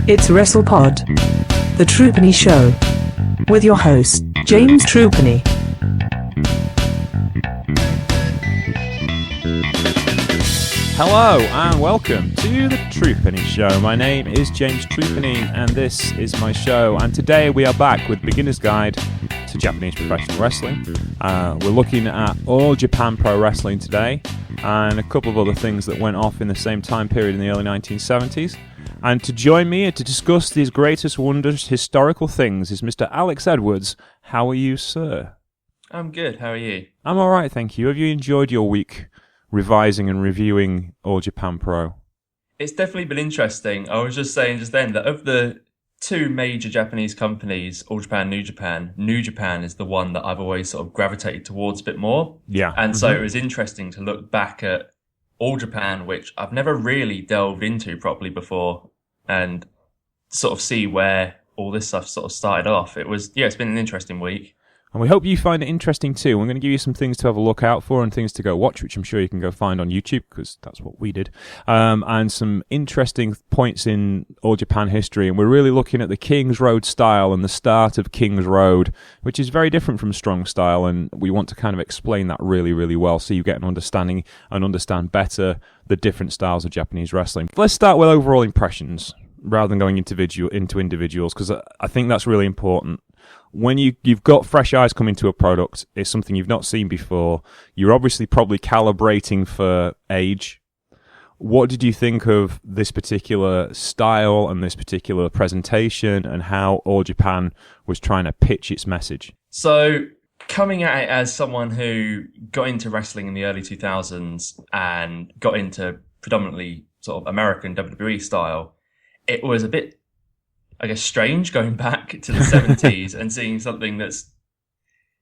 It's WrestlePod, the Troopany Show, with your host, James Troopany. Hello and welcome to the Troopany Show. My name is James Troopany and this is my show. And today we are back with Beginner's Guide to Japanese Professional Wrestling. We're looking at All Japan Pro Wrestling today and a couple of other things that went off in the same time period in the early 1970s. And to join me to discuss these greatest wonders, historical things, is Mr. Alex Edwards. How are you, sir? I'm good. How are you? I'm all right, thank you. Have you enjoyed your week revising and reviewing All Japan Pro? It's definitely been interesting. I was just saying just then that of the two major Japanese companies, All Japan, New Japan is the one that I've always sort of gravitated towards a bit more. Yeah. And so it was interesting to look back at All Japan, which I've never really delved into properly before, and sort of see where all this stuff sort of started off. It's been an interesting week. And we hope you find it interesting too. We're going to give you some things to have a look out for and things to go watch, which I'm sure you can go find on YouTube, because that's what we did. And some interesting points in All Japan history. And we're really looking at the King's Road style and the start of King's Road, which is very different from Strong style. And we want to kind of explain that really, really well so you get an understanding and understand better the different styles of Japanese wrestling. Let's start with overall impressions rather than going into individuals, because I think that's really important. When you've got fresh eyes coming to a product, it's something you've not seen before. You're obviously probably calibrating for age. What did you think of this particular style and this particular presentation and how All Japan was trying to pitch its message? So coming at it as someone who got into wrestling in the early 2000s and got into predominantly sort of American WWE style, it was a bit, I guess, strange going back to the 70s and seeing something that's,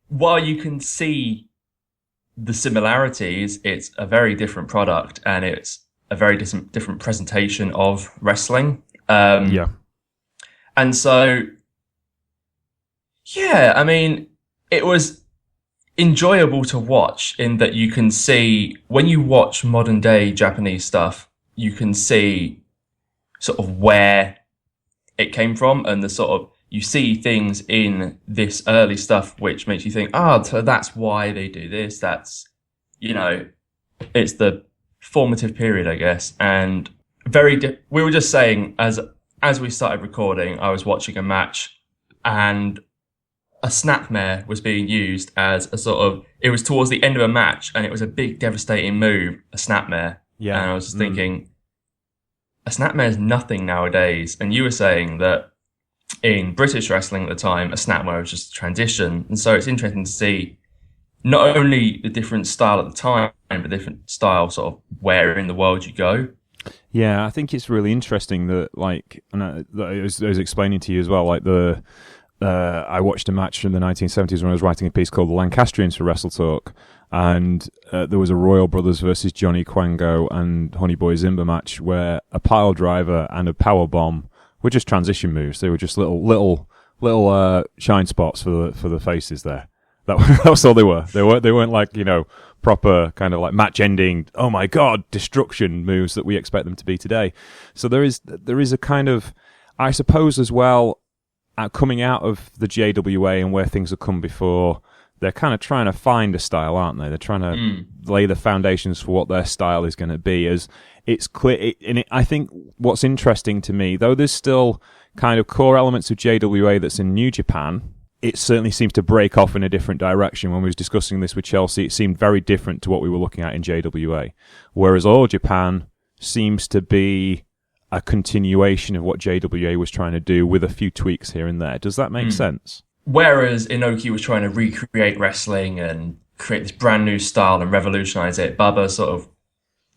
while you can see the similarities, it's a very different product and it's a very different presentation of wrestling. And so, I mean, it was enjoyable to watch in that you can see, when you watch modern day Japanese stuff, you can see sort of where it came from, and the sort of, you see things in this early stuff which makes you think, so that's why they do this. That's, it's the formative period, I guess. And we were just saying, as we started recording, I was watching a match and a snapmare was being used as a sort of, it was towards the end of a match and it was a big devastating move, a snapmare. Yeah. And I was just thinking, a snapmare is nothing nowadays. And you were saying that in British wrestling at the time, a snapmare was just a transition. And so it's interesting to see not only the different style at the time, but different style sort of where in the world you go. Yeah, I think it's really interesting that, like, and I was explaining to you as well, like I watched a match in the 1970s when I was writing a piece called The Lancastrians for Wrestle Talk, and there was a Royal Brothers versus Johnny Quango and Honey Boy Zimba match where a pile driver and a power bomb were just transition moves. They were just little shine spots for the faces there. That was all they were. They weren't like, proper kind of like match ending, oh my god, destruction moves that we expect them to be today. So there is a kind of, I suppose as well, coming out of the JWA and where things have come before, they're kind of trying to find a style, aren't they? They're trying to lay the foundations for what their style is going to be. As it's clear, I think what's interesting to me, though there's still kind of core elements of JWA that's in New Japan, it certainly seems to break off in a different direction. When we was discussing this with Chelsea, it seemed very different to what we were looking at in JWA. Whereas All Japan seems to be a continuation of what JWA was trying to do with a few tweaks here and there. Does that make sense? Whereas Inoki was trying to recreate wrestling and create this brand new style and revolutionize it, Baba sort of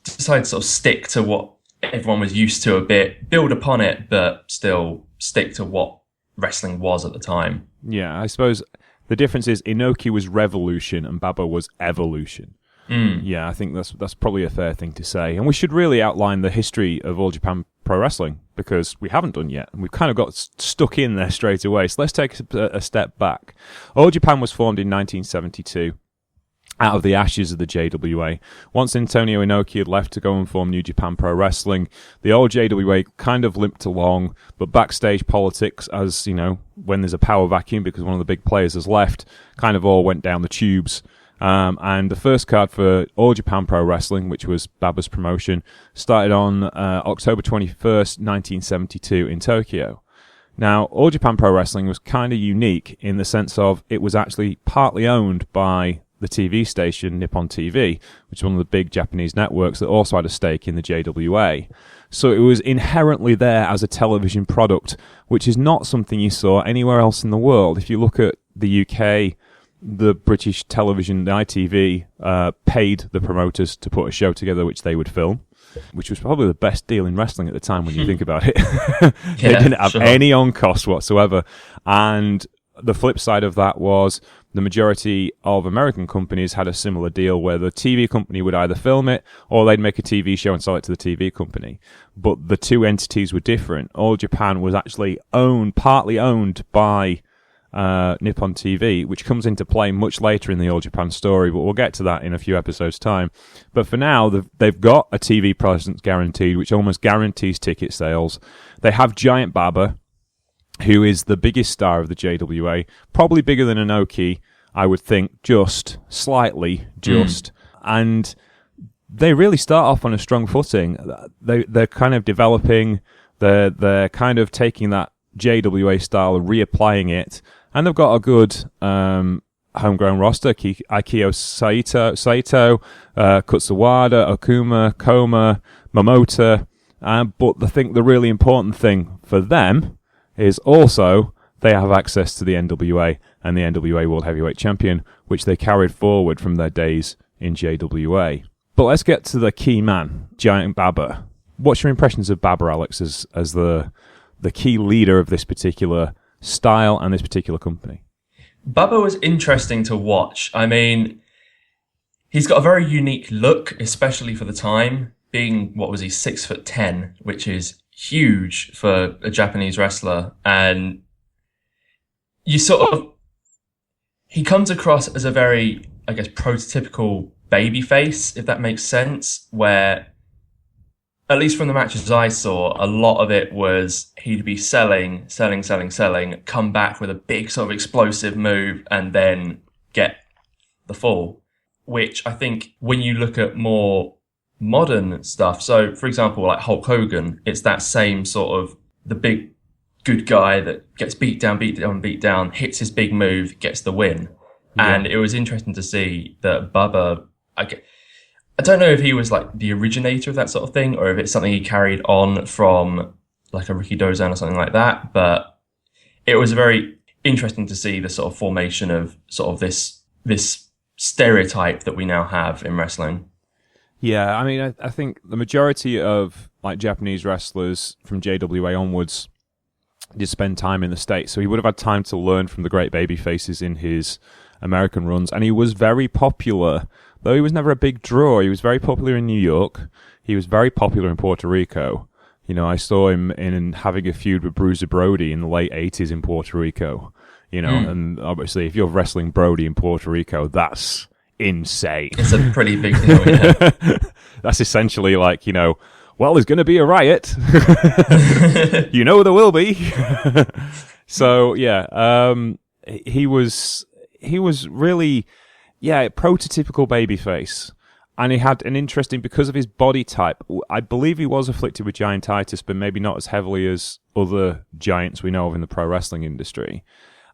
decided to sort of stick to what everyone was used to a bit, build upon it, but still stick to what wrestling was at the time. Yeah, I suppose the difference is Inoki was revolution and Baba was evolution. Yeah, I think that's probably a fair thing to say. And we should really outline the history of All Japan Pro Wrestling, because we haven't done yet, and we've kind of got stuck in there straight away. So let's take a step back. All Japan was formed in 1972. out of the ashes of the JWA. Once Antonio Inoki had left to go and form New Japan Pro Wrestling, the old JWA kind of limped along, but backstage politics, as you know, when there's a power vacuum because one of the big players has left, kind of all went down the tubes. And the first card for All Japan Pro Wrestling, which was Baba's promotion, started on October 21st, 1972 in Tokyo. Now, All Japan Pro Wrestling was kind of unique in the sense of it was actually partly owned by the TV station Nippon TV, which is one of the big Japanese networks that also had a stake in the JWA. So it was inherently there as a television product, which is not something you saw anywhere else in the world. If you look at the UK, the British television, the ITV, paid the promoters to put a show together which they would film, which was probably the best deal in wrestling at the time when you think about it. They didn't have any on cost whatsoever. And the flip side of that was the majority of American companies had a similar deal where the TV company would either film it or they'd make a TV show and sell it to the TV company. But the two entities were different. All Japan was actually partly owned by Nippon TV, which comes into play much later in the All Japan story, but we'll get to that in a few episodes' time. But for now, they've got a TV presence guaranteed, which almost guarantees ticket sales. They have Giant Baba, who is the biggest star of the JWA, probably bigger than Inoki, I would think, just slightly, and they really start off on a strong footing. They're kind of developing, they're kind of taking that JWA style and reapplying it, and they've got a good homegrown roster. Aikio Saito, Kutsuwada, Okuma, Koma, Momota, but I think the really important thing for them is also they have access to the NWA and the NWA World Heavyweight Champion, which they carried forward from their days in JWA. But let's get to the key man, Giant Baba. What's your impressions of Baba, Alex, as the key leader of this particular style and this particular company? Baba was interesting to watch. I mean, he's got a very unique look, especially for the time, being, 6'10", which is huge for a Japanese wrestler. And he comes across as a very, I guess, prototypical baby face, if that makes sense, where, at least from the matches I saw, a lot of it was he'd be selling, come back with a big sort of explosive move and then get the fall, which I think when you look at more modern stuff, so for example, like Hulk Hogan, it's that same sort of the big good guy that gets beat down, hits his big move, gets the win. Yeah. And it was interesting to see that Baba, I don't know if he was like the originator of that sort of thing or if it's something he carried on from like a Ricky Dozan or something like that, but it was very interesting to see the sort of formation of sort of this stereotype that we now have in wrestling. Yeah, I mean, I think the majority of like Japanese wrestlers from JWA onwards did spend time in the States, so he would have had time to learn from the great baby faces in his American runs, and he was very popular. Though he was never a big draw, he was very popular in New York. He was very popular in Puerto Rico. You know, I saw him in having a feud with Bruiser Brody in the late 80s in Puerto Rico. You know, and obviously if you're wrestling Brody in Puerto Rico, that's insane. It's a pretty big deal, yeah. That's essentially like, you know, well, there's going to be a riot. You know there will be. So, yeah, he was really, prototypical babyface. And he had an interesting, because of his body type, I believe he was afflicted with giantitis, but maybe not as heavily as other giants we know of in the pro wrestling industry.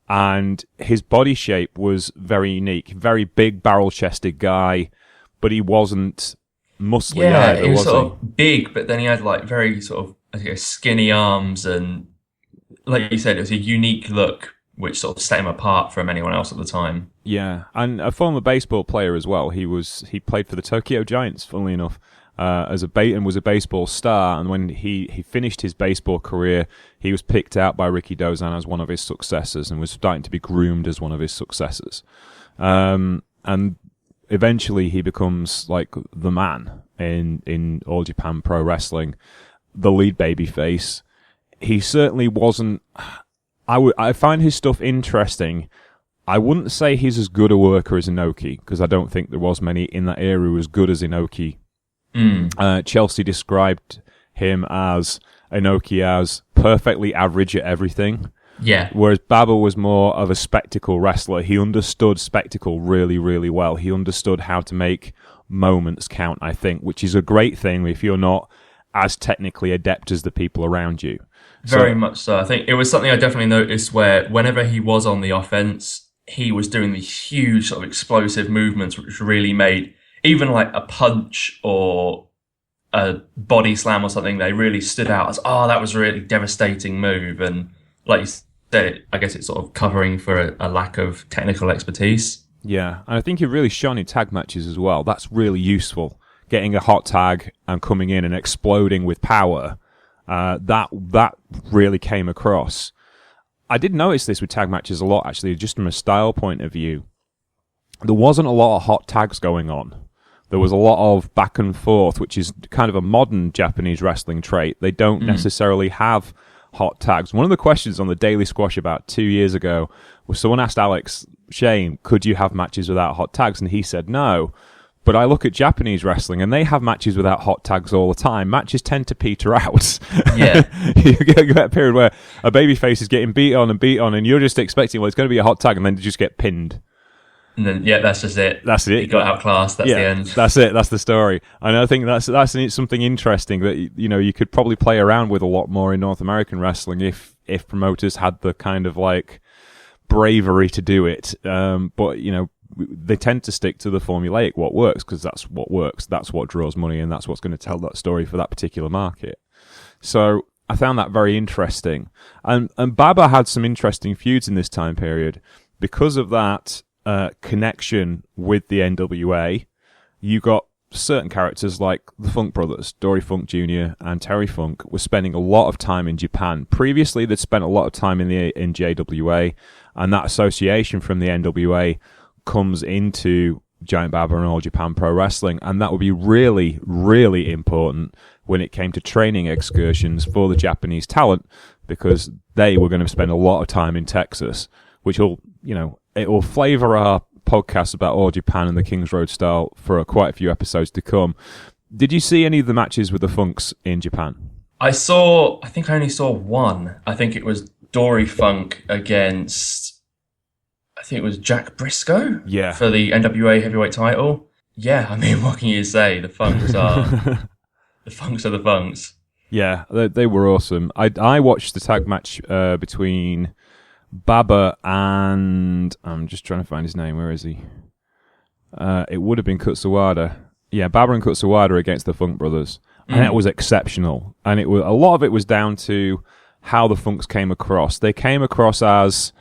And his body shape was very unique, very big barrel-chested guy, but he wasn't muscly either, he was sort of big, but then he had like very sort of, I guess, skinny arms, and like you said, it was a unique look, which sort of set him apart from anyone else at the time. Yeah, and a former baseball player as well. He played for the Tokyo Giants, funnily enough, and was a baseball star. And when he finished his baseball career, he was picked out by Ricky Dozan as one of his successors and was starting to be groomed as one of his successors. And eventually he becomes like the man in All Japan Pro Wrestling, the lead babyface. He certainly wasn't. I find his stuff interesting. I wouldn't say he's as good a worker as Inoki, because I don't think there was many in that era who were as good as Inoki. Chelsea described Inoki as perfectly average at everything. Yeah. Whereas Baba was more of a spectacle wrestler. He understood spectacle really, really well. He understood how to make moments count, I think, which is a great thing if you're not as technically adept as the people around you. Very much so. I think it was something I definitely noticed where whenever he was on the offense, he was doing these huge sort of explosive movements, which really made even like a punch or a body slam or something, they really stood out as, oh, that was a really devastating move. And like you said, I guess it's sort of covering for a lack of technical expertise. Yeah, and I think it really shone in tag matches as well. That's really useful. Getting a hot tag and coming in and exploding with power, that really came across. I did notice this with tag matches a lot, actually, just from a style point of view. There wasn't a lot of hot tags going on. There was a lot of back and forth, which is kind of a modern Japanese wrestling trait. They don't necessarily have hot tags. One of the questions on the Daily Squash about 2 years ago was someone asked Alex Shane, could you have matches without hot tags? And he said no. But I look at Japanese wrestling and they have matches without hot tags all the time. Matches tend to peter out. Yeah. You get a period where a babyface is getting beat on and you're just expecting, well, it's going to be a hot tag, and then they just get pinned. And then, yeah, that's just it. That's it. He got outclassed. That's the end. That's it. That's the story. And I think that's something interesting that, you know, you could probably play around with a lot more in North American wrestling if promoters had the kind of like bravery to do it. But, you know, they tend to stick to the formulaic what works, because that's what works. That's what draws money, and that's what's going to tell that story for that particular market. So I found that very interesting. And Baba had some interesting feuds in this time period because of that. Connection with the NWA. You got certain characters like the Funk brothers, Dory Funk Jr. and Terry Funk, were spending a lot of time in Japan. Previously, they'd spent a lot of time in JWA, and that association from the NWA comes into Giant Baba and All Japan Pro Wrestling, and that would be really, really important when it came to training excursions for the Japanese talent, because they were going to spend a lot of time in Texas, which will, you know, it will flavour our podcast about All Japan and the Kings Road style for quite a few episodes to come. Did you see any of the matches with the Funks in Japan? I think I only saw one. I think it was Dory Funk against, I think it was Jack Briscoe? Yeah. For the NWA heavyweight title. Yeah, I mean, what can you say? The Funks are the Funks are the Funks. Yeah, they were awesome. I watched the tag match between Baba and I'm just trying to find his name. Where is he? It would have been Kutsuwada. Yeah, Baba and Kutsuwada against the Funk brothers, and it was exceptional. And it was a lot of it was down to how the Funks came across. They came across as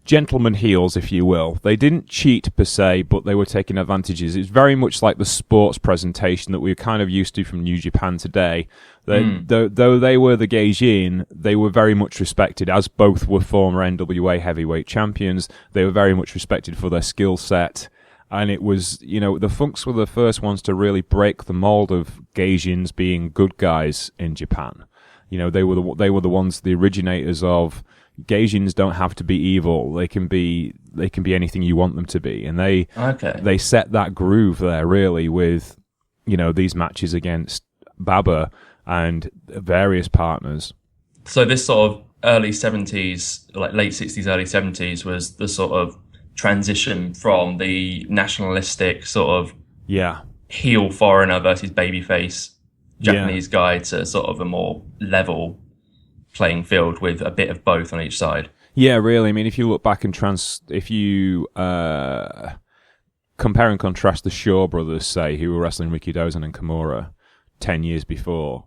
gentleman heels, if you will. They didn't cheat per se, but they were taking advantages. It's very much like the sports presentation that we're kind of used to from New Japan today. Though they were the Gaijin, they were very much respected, as both were former NWA heavyweight champions. They were very much respected for their skill set. And it was, you know, the Funks were the first ones to really break the mold of Gaijins being good guys in Japan. You know, they were the ones, the originators of Gaijins don't have to be evil. They can be anything you want them to be. And they set that groove there really with, you know, these matches against Baba and various partners. So this sort of early 70s, like late 60s, early 70s was the sort of transition from the nationalistic sort of heel foreigner versus babyface Japanese guy to sort of a more level playing field with a bit of both on each side. Yeah, really. I mean, if you look back and if you compare and contrast the Shaw brothers, say, who were wrestling Rikidozan and Kimura 10 years before,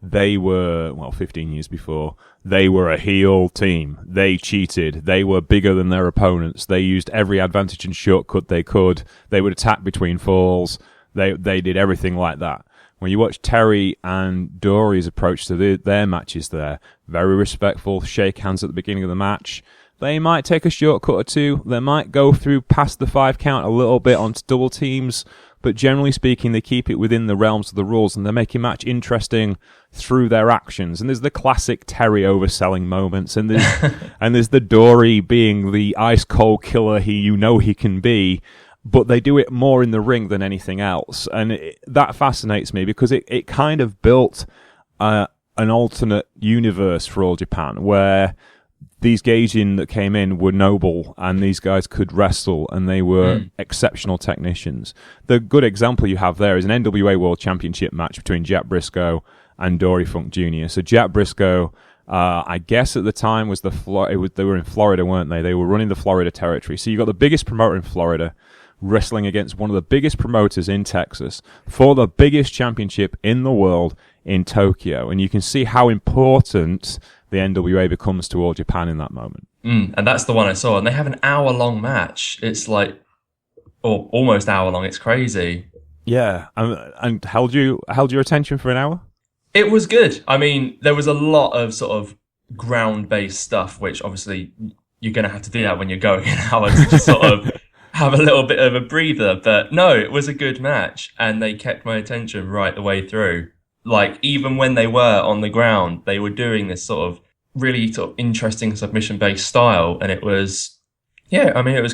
they were, 15 years before, they were a heel team. They cheated. They were bigger than their opponents. They used every advantage and shortcut they could. They would attack between falls. They did everything like that. When you watch Terry and Dory's approach to their matches there, very respectful, shake hands at the beginning of the match. They might take a shortcut or two. They might go through past the 5 count a little bit onto double teams, but generally speaking, they keep it within the realms of the rules, and they make a match interesting through their actions. And there's the classic Terry overselling moments, and there's the Dory being the ice cold killer he can be, but they do it more in the ring than anything else, and that fascinates me because it kind of built an alternate universe for All Japan where these Gaijin that came in were noble, and these guys could wrestle, and they were exceptional technicians. The good example you have there is an NWA World Championship match between Jack Briscoe and Dory Funk Jr. So Jack Briscoe, I guess at the time they were in Florida, weren't they? They were running the Florida territory. So you got the biggest promoter in Florida wrestling against one of the biggest promoters in Texas for the biggest championship in the world in Tokyo. And you can see how important the NWA becomes to All Japan in that moment. And that's the one I saw. And they have an hour-long match. It's like, or almost hour-long. It's crazy. Yeah. And held your attention for an hour? It was good. I mean, there was a lot of sort of ground-based stuff, which obviously you're going to have to do that when you're going an hour to just sort of have a little bit of a breather. But no, it was a good match, and they kept my attention right the way through. Like, even when they were on the ground, they were doing this sort of really sort of interesting submission-based style, and it was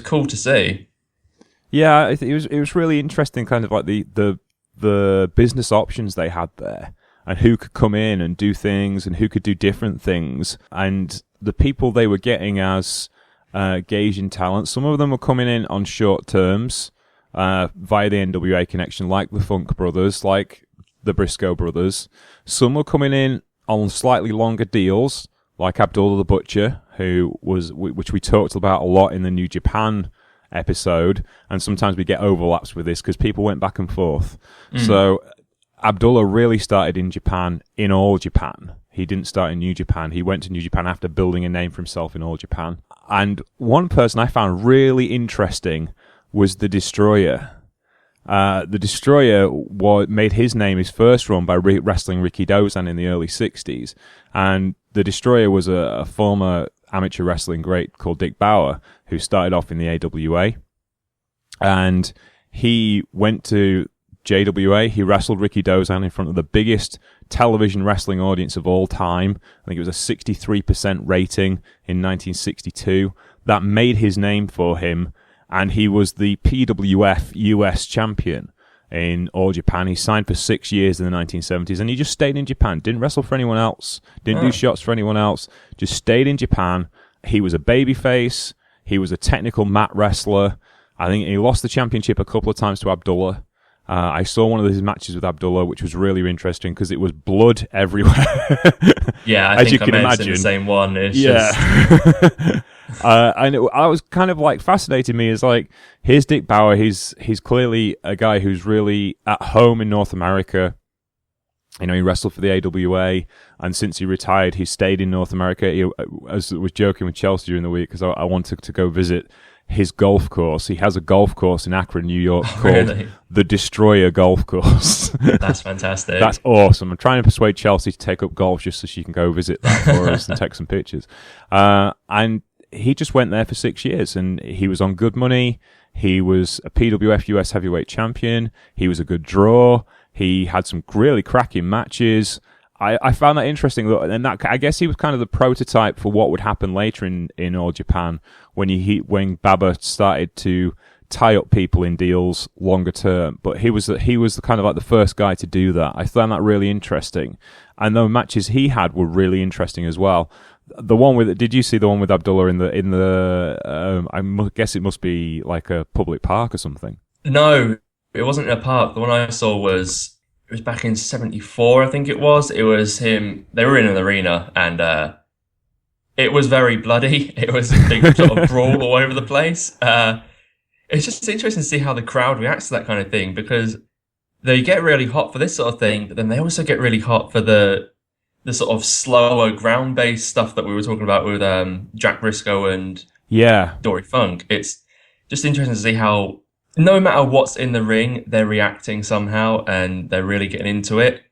cool to see. Yeah, it was really interesting, kind of like the business options they had there, and who could come in and do things, and who could do different things, and the people they were getting as Gaijin talent. Some of them were coming in on short terms via the NWA connection, like the Funk Brothers, like the Briscoe Brothers. Some were coming in on slightly longer deals, like Abdullah the Butcher, which we talked about a lot in the New Japan episode, and sometimes we get overlaps with this because people went back and forth. So Abdullah really started in Japan, in All Japan. He didn't start in New Japan. He went to New Japan after building a name for himself in All Japan. And one person I found really interesting was the Destroyer. The Destroyer made his name his first run by wrestling Ricky Dozan in the early 60s. And the Destroyer was a former amateur wrestling great called Dick Bauer, who started off in the AWA. And he went to JWA. He wrestled Ricky Dozan in front of the biggest television wrestling audience of all time. I think it was a 63% rating in 1962. That made his name for him. And he was the PWF US champion in All Japan. He signed for 6 years in the 1970s, and he just stayed in Japan. Didn't wrestle for anyone else. Didn't do shots for anyone else. Just stayed in Japan. He was a babyface. He was a technical mat wrestler. I think he lost the championship a couple of times to Abdullah. I saw one of his matches with Abdullah, which was really interesting because it was blood everywhere. Yeah, I think I may have seen the same one. It's just... I was kind of like fascinating me is like, here's Dick Bauer. He's clearly a guy who's really at home in North America. You know, he wrestled for the AWA, and since he retired, he stayed in North America. I was joking with Chelsea during the week because I wanted to go visit his golf course. He has a golf course in Akron, New York called the Destroyer Golf Course. That's fantastic. That's awesome. I'm trying to persuade Chelsea to take up golf just so she can go visit that for us and take some pictures. And he just went there for 6 years, and he was on good money. He was a PWF US heavyweight champion. He was a good draw. He had some really cracking matches. I found that interesting, and that I guess he was kind of the prototype for what would happen later in All Japan when Baba started to tie up people in deals longer term. But he was kind of like the first guy to do that. I found that really interesting, and the matches he had were really interesting as well. Did you see the one with Abdullah in the I guess it must be like a public park or something? No, it wasn't in a park. The one I saw was back in 74, I think it was. It was him. They were in an arena, and it was very bloody. It was a big sort of brawl all over the place. It's just interesting to see how the crowd reacts to that kind of thing, because they get really hot for this sort of thing, but then they also get really hot for the sort of slower ground-based stuff that we were talking about with Jack Briscoe and Dory Funk. It's just interesting to see how, no matter what's in the ring, they're reacting somehow, and they're really getting into it.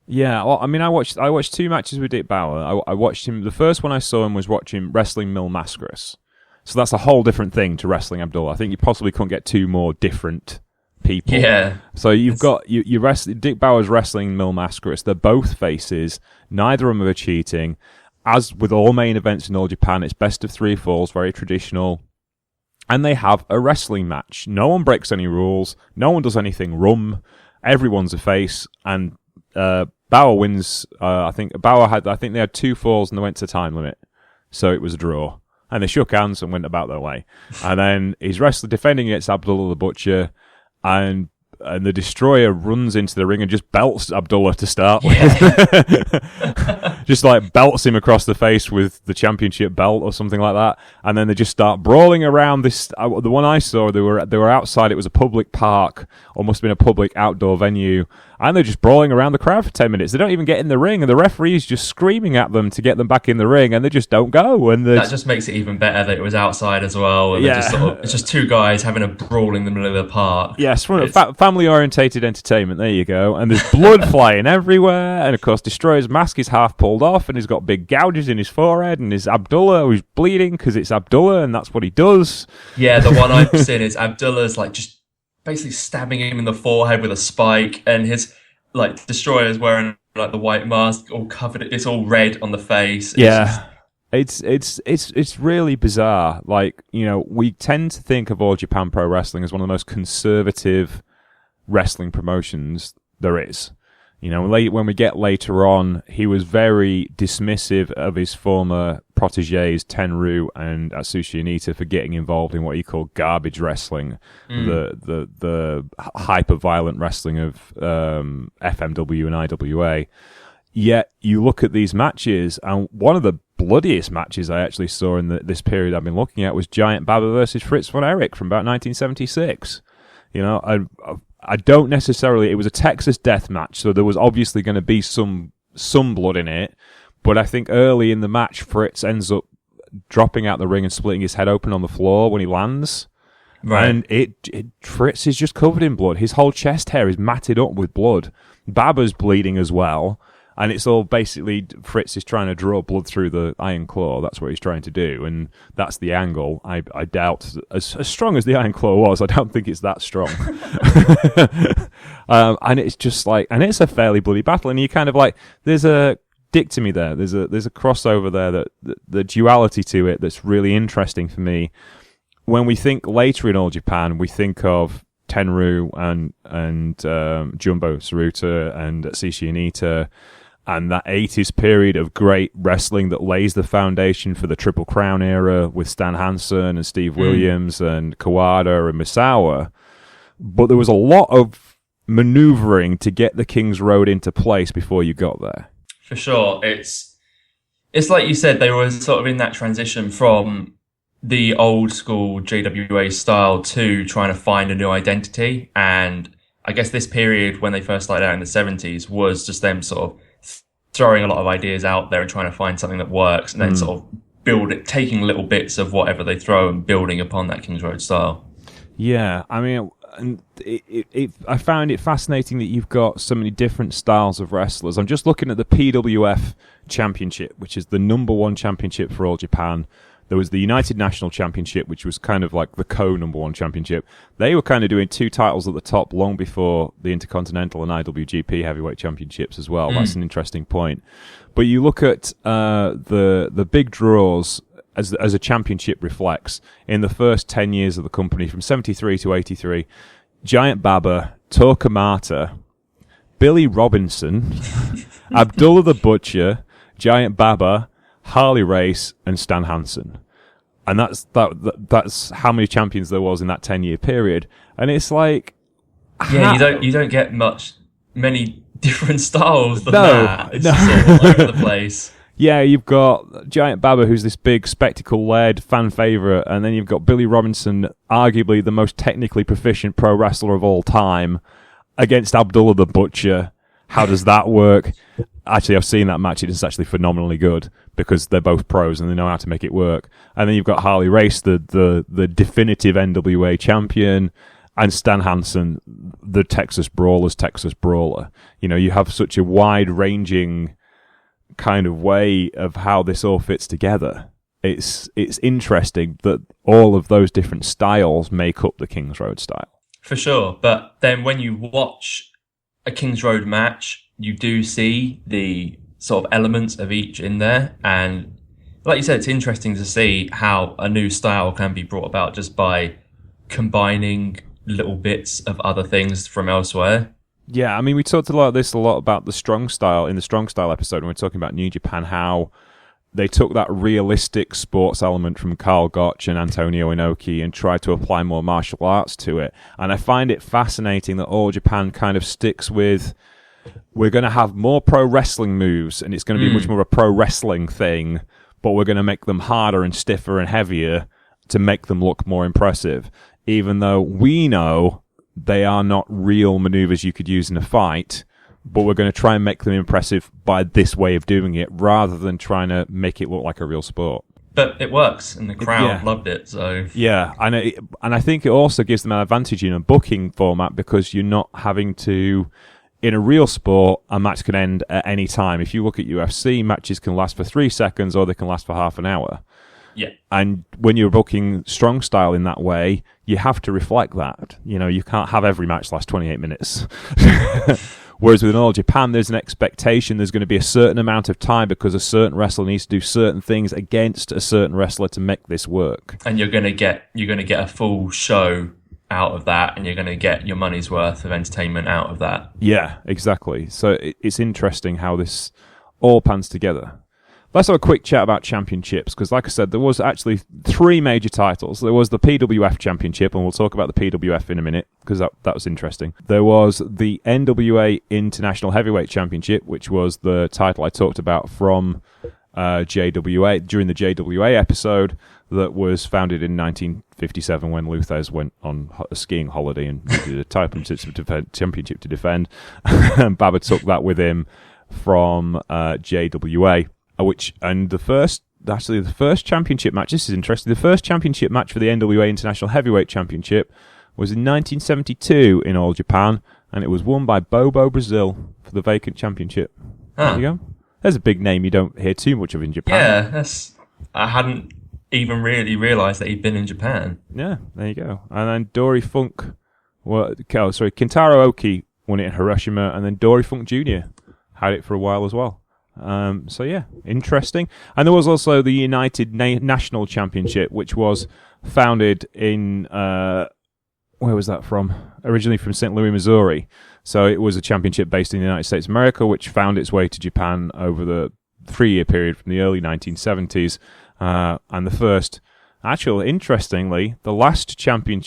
Yeah, well, I mean, I watched 2 matches with Dick Bauer. I watched him. The first one I saw him was watching wrestling Mil Mascaras. So that's a whole different thing to wrestling Abdullah. I think you possibly couldn't get 2 more different people. Yeah. So you've got you wrestling. Dick Bauer's wrestling Mil Mascaris. They're both faces. Neither of them are cheating. As with all main events in All Japan, it's best of 3 falls, very traditional. And they have a wrestling match. No one breaks any rules. No one does anything rum. Everyone's a face. And Bauer wins. I think they had 2 falls and they went to time limit. So it was a draw. And they shook hands and went about their way. And then he's defending against Abdullah the Butcher. And the Destroyer runs into the ring and just belts Abdullah to start with. Just like belts him across the face with the championship belt or something like that. And then they just start brawling around this. The one I saw, they were outside. It was a public park, or must have been a public outdoor venue. And they're just brawling around the crowd for 10 minutes. They don't even get in the ring, and the referee's just screaming at them to get them back in the ring, and they just don't go. And that just makes it even better that it was outside as well. And it's just 2 guys having a brawl in the middle of the park. Yes, family-orientated entertainment. There you go. And there's blood flying everywhere. And of course, Destroyer's mask is half pulled off, and he's got big gouges in his forehead. And there's Abdullah who's bleeding because it's Abdullah, and that's what he does. Yeah, the one I've seen is Abdullah's like just basically stabbing him in the forehead with a spike, and his like Destroyer's wearing like the white mask, all covered. It's all red on the face. It's really bizarre. Like, you know, we tend to think of All Japan Pro Wrestling as one of the most conservative wrestling promotions there is. You know, when we get later on, he was very dismissive of his former proteges Tenryu and Atsushi Onita for getting involved in what he called garbage wrestling, the hyper-violent wrestling of FMW and IWA. Yet you look at these matches, and one of the bloodiest matches I actually saw in this period I've been looking at was Giant Baba versus Fritz von Erich from about 1976. You know, I don't necessarily. It was a Texas death match, so there was obviously going to be some blood in it. But I think early in the match, Fritz ends up dropping out the ring and splitting his head open on the floor when he lands. Right. And Fritz is just covered in blood. His whole chest hair is matted up with blood. Baba's bleeding as well. And it's all basically Fritz is trying to draw blood through the Iron Claw. That's what he's trying to do. And that's the angle. I doubt, as strong as the Iron Claw was, I don't think it's that strong. And it's just like, and it's a fairly bloody battle. And you kind of like, there's a dichotomy there. There's a crossover there, that the duality to it that's really interesting for me. When we think later in All Japan, we think of Tenryu and Jumbo Tsuruta and Atsushi Onita, and that 80s period of great wrestling that lays the foundation for the Triple Crown era with Stan Hansen and Steve Williams and Kawada and Misawa. But there was a lot of maneuvering to get the King's Road into place before you got there. For sure. It's like you said, they were sort of in that transition from the old school JWA style to trying to find a new identity. And I guess this period when they first started out in the 70s was just them sort of throwing a lot of ideas out there and trying to find something that works, and then sort of taking little bits of whatever they throw and building upon that King's Road style. Yeah, I mean, and I found it fascinating that you've got so many different styles of wrestlers. I'm just looking at the PWF Championship, which is the number 1 championship for All Japan. There was the United National Championship, which was kind of like the co-number 1 championship. They were kind of doing 2 titles at the top long before the Intercontinental and IWGP Heavyweight Championships as well. That's an interesting point. But you look at the big draws as a championship reflects. In the first 10 years of the company, from 73 to 83, Giant Baba, Tokamata, Billy Robinson, Abdullah the Butcher, Giant Baba, Harley Race, and Stan Hansen. And that's how many champions there was in that 10-year period. And it's like, you don't get many different styles than that. It's just sort of all over the place. Yeah, you've got Giant Baba, who's this big spectacle-led fan favourite, and then you've got Billy Robinson, arguably the most technically proficient pro wrestler of all time, against Abdullah the Butcher. How does that work? Actually, I've seen that match. It is actually phenomenally good because they're both pros and they know how to make it work. And then you've got Harley Race, the definitive NWA champion, and Stan Hansen, the Texas Brawler's Texas Brawler. You know, you have such a wide-ranging kind of way of how this all fits together. It's interesting that all of those different styles make up the King's Road style. For sure. But then when you watch a King's Road match, you do see the sort of elements of each in there. And like you said, it's interesting to see how a new style can be brought about just by combining little bits of other things from elsewhere. Yeah, I mean, we talked a lot about the strong style in the strong style episode when we were talking about New Japan, how they took that realistic sports element from Karl Gotch and Antonio Inoki and tried to apply more martial arts to it. And I find it fascinating that All Japan kind of sticks with, we're going to have more pro wrestling moves and it's going to be much more of a pro wrestling thing, but we're going to make them harder and stiffer and heavier to make them look more impressive, even though we know they are not real maneuvers you could use in a fight. But we're going to try and make them impressive by this way of doing it, rather than trying to make it look like a real sport. But it works, and the crowd loved it. So yeah, and I think it also gives them an advantage in a booking format, because you're not having to. In a real sport, a match can end at any time. If you look at UFC, matches can last for 3 seconds or they can last for half an hour. Yeah. And when you're booking strong style in that way, you have to reflect that. You know, you can't have every match last 28 minutes. Whereas with All Japan, there's an expectation there's going to be a certain amount of time because a certain wrestler needs to do certain things against a certain wrestler to make this work. And you're going to get a full show out of that, and you're going to get your money's worth of entertainment out of that. Yeah, exactly. So it's interesting how this all pans together. Let's have a quick chat about championships, because like I said, there was actually 3 major titles. There was the PWF Championship, and we'll talk about the PWF in a minute, because that was interesting. There was the NWA International Heavyweight Championship, which was the title I talked about from JWA, during the JWA episode, that was founded in 1957 when Luthez went on a skiing holiday and needed a title championship to defend. And Baba took that with him from JWA. The first championship match, this is interesting, the first championship match for the NWA International Heavyweight Championship was in 1972 in All Japan, and it was won by Bobo Brazil for the vacant championship. There you go. There's a big name you don't hear too much of in Japan. Yeah, I hadn't even really realised that he'd been in Japan. Yeah, there you go. And then Kentaro Oki won it in Hiroshima, and then Dory Funk Jr. had it for a while as well. So yeah, interesting. And there was also the United National Championship, which was founded in where was that from? Originally from St. Louis, Missouri. So it was a championship based in the United States of America, which found its way to Japan over the 3-year period from the early 1970s. And the first, actually, interestingly, the last champion in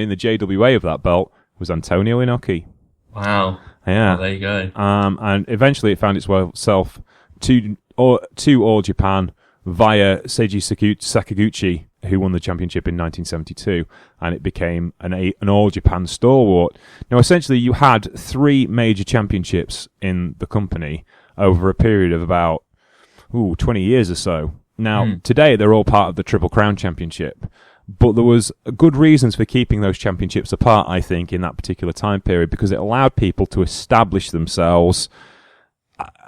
the JWA of that belt was Antonio Inoki. Wow. Yeah. Well, there you go. And eventually it found itself to All Japan via Seiji Sakaguchi, who won the championship in 1972, and it became an All Japan stalwart. Now, essentially, you had 3 major championships in the company over a period of about 20 years or so. Now, today they're all part of the Triple Crown Championship. But there was good reasons for keeping those championships apart, I think, in that particular time period, because it allowed people to establish themselves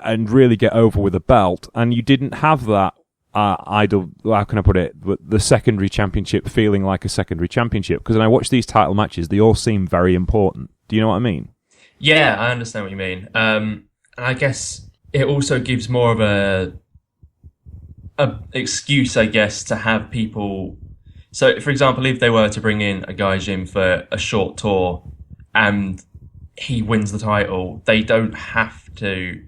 and really get over with a belt. And you didn't have that how can I put it, the secondary championship feeling like a secondary championship. Because when I watch these title matches, they all seem very important. Do you know what I mean? Yeah, I understand what you mean. And I guess it also gives more of a excuse, I guess, to have people. So, for example, if they were to bring in a Gaijin for a short tour and he wins the title, they don't have to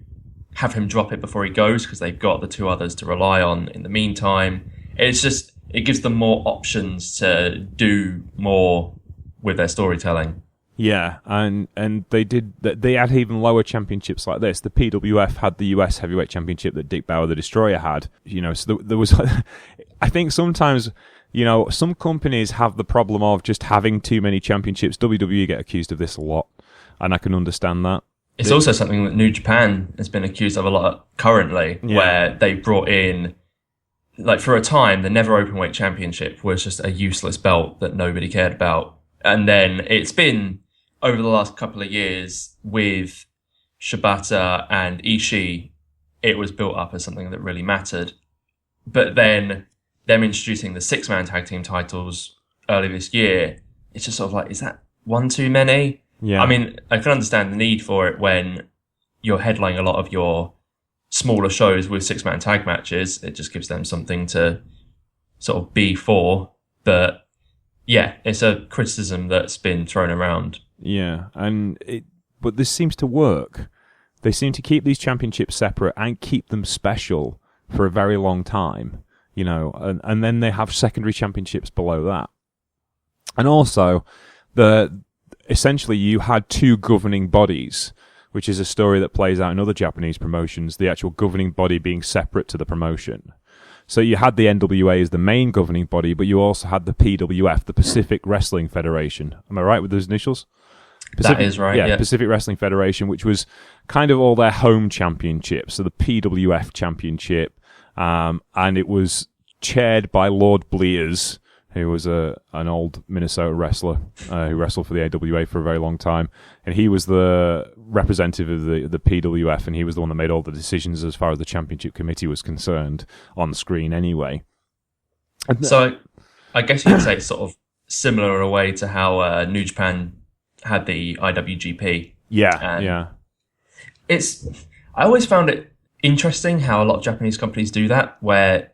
have him drop it before he goes, because they've got the 2 others to rely on in the meantime. It gives them more options to do more with their storytelling. Yeah, and they had even lower championships like this. The PWF had the US Heavyweight Championship that Dick Bauer the Destroyer had. You know, so there was. I think sometimes, you know, some companies have the problem of just having too many championships. WWE get accused of this a lot, and I can understand that. It's also something that New Japan has been accused of a lot currently, where they brought in, like, for a time, the Never Openweight Championship was just a useless belt that nobody cared about. And then it's been, over the last couple of years, with Shibata and Ishii, it was built up as something that really mattered. But then them introducing the 6-man tag team titles early this year, it's just sort of like, is that one too many. Yeah. I mean, I can understand the need for it when you're headlining a lot of your smaller shows with 6-man tag matches. It just gives them something to sort of be for. But yeah, it's a criticism that's been thrown around. Yeah, but this seems to work. They seem to keep these championships separate and keep them special for a very long time, you know, and then they have secondary championships below that. And also, essentially you had two governing bodies, which is a story that plays out in other Japanese promotions, the actual governing body being separate to the promotion. So you had the NWA as the main governing body, but you also had the PWF, the Pacific Wrestling Federation. Am I right with those initials? That is right, yeah. Pacific Wrestling Federation, which was kind of all their home championships. So the PWF Championship, and it was chaired by Lord Blears, who was an old Minnesota wrestler who wrestled for the AWA for a very long time. And he was the representative of the PWF, and he was the one that made all the decisions as far as the championship committee was concerned, on the screen anyway. So I guess you could say it's sort of similar in a way to how New Japan had the IWGP. Yeah. I always found it interesting how a lot of Japanese companies do that, where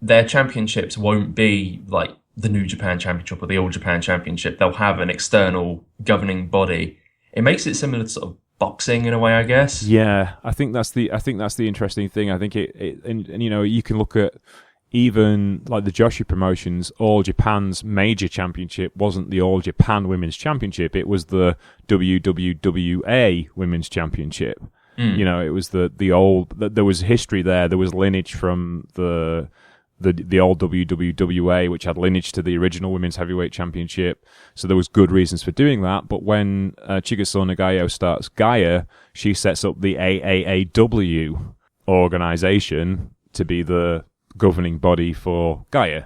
their championships won't be like the New Japan Championship or the All Japan Championship. They'll have an external governing body. It makes it similar to sort of boxing in a way, I guess. Yeah, I think that's the interesting thing. I think and you know, you can look at even like the Joshi promotions. All Japan's major championship wasn't the All Japan Women's Championship; it was the WWWA Women's Championship. You know, it was the old. There was history there. There was lineage from the old WWWA, which had lineage to the original Women's Heavyweight Championship. So there was good reasons for doing that. But when Chigusa Nagayo starts Gaia, she sets up the AAAW organization to be the governing body for Gaia.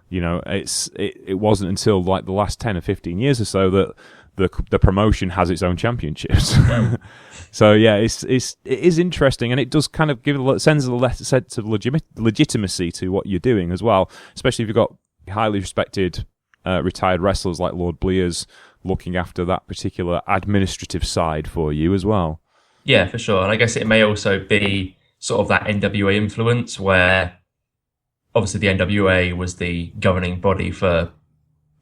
You know, it wasn't until like the last 10 or 15 years or so that the promotion has its own championships. So yeah, it is interesting, and it does kind of give a sense of legitimacy to what you're doing as well, especially if you've got highly respected retired wrestlers like Lord Blears looking after that particular administrative side for you as well. Yeah, for sure. And I guess it may also be sort of that NWA influence, where obviously the NWA was the governing body for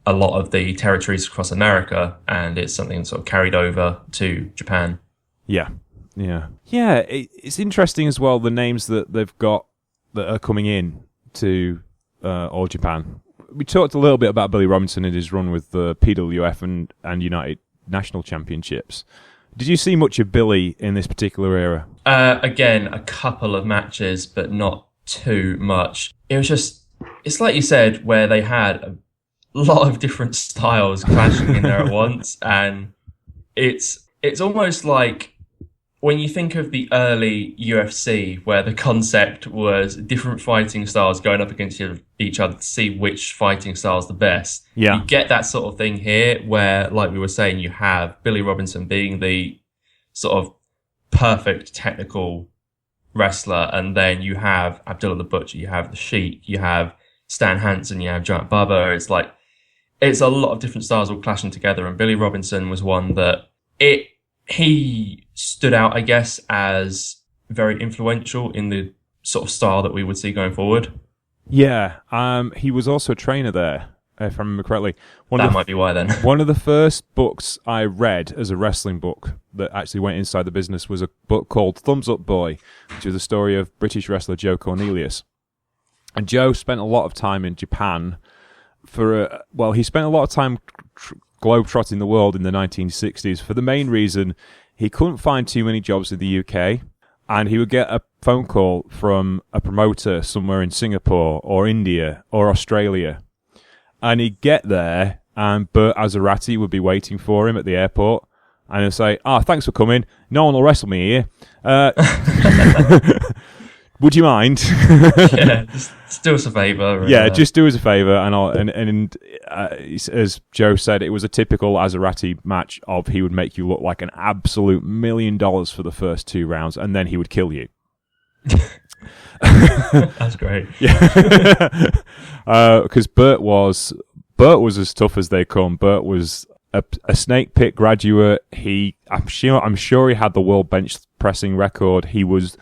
a lot of the territories across America, and it's something sort of carried over to Japan. Yeah. It's interesting as well, the names that they've got that are coming in to All Japan. We talked a little bit about Billy Robinson and his run with the PWF and United National Championships. Did you see much of Billy in this particular era? Again, a couple of matches, but not too much. It was just, it's like you said, where they had a lot of different styles clashing in there at once, and it's almost like when you think of the early UFC, where the concept was different fighting styles going up against each other to see which fighting style is the best. Yeah. You get that sort of thing here, where, like we were saying, you have Billy Robinson being the sort of perfect technical wrestler, and then you have Abdullah the Butcher, you have the Sheik, you have Stan Hansen, you have Giant Bubba. It's like, it's a lot of different styles all clashing together, and Billy Robinson was one that he stood out, I guess, as very influential in the sort of style that we would see going forward. Yeah, he was also a trainer there, if I remember correctly. Might be why then. One of the first books I read as a wrestling book that actually went inside the business was a book called Thumbs Up Boy, which is the story of British wrestler Joe Cornelius. And Joe spent a lot of time in Japan he spent a lot of time globetrotting the world in the 1960s for the main reason he couldn't find too many jobs in the UK, and he would get a phone call from a promoter somewhere in Singapore or India or Australia, and he'd get there and Bert Azarati would be waiting for him at the airport, and he'd say, thanks for coming, no one will wrestle me here. Would you mind? Yeah, just do us a favour. Yeah, just do us a favour. And as Joe said, it was a typical Azarati match of he would make you look like an absolute $1 million for the first 2 rounds, and then he would kill you. That's great. Yeah, because Bert was as tough as they come. Bert was a snake pit graduate. I'm sure he had the world bench pressing record. He was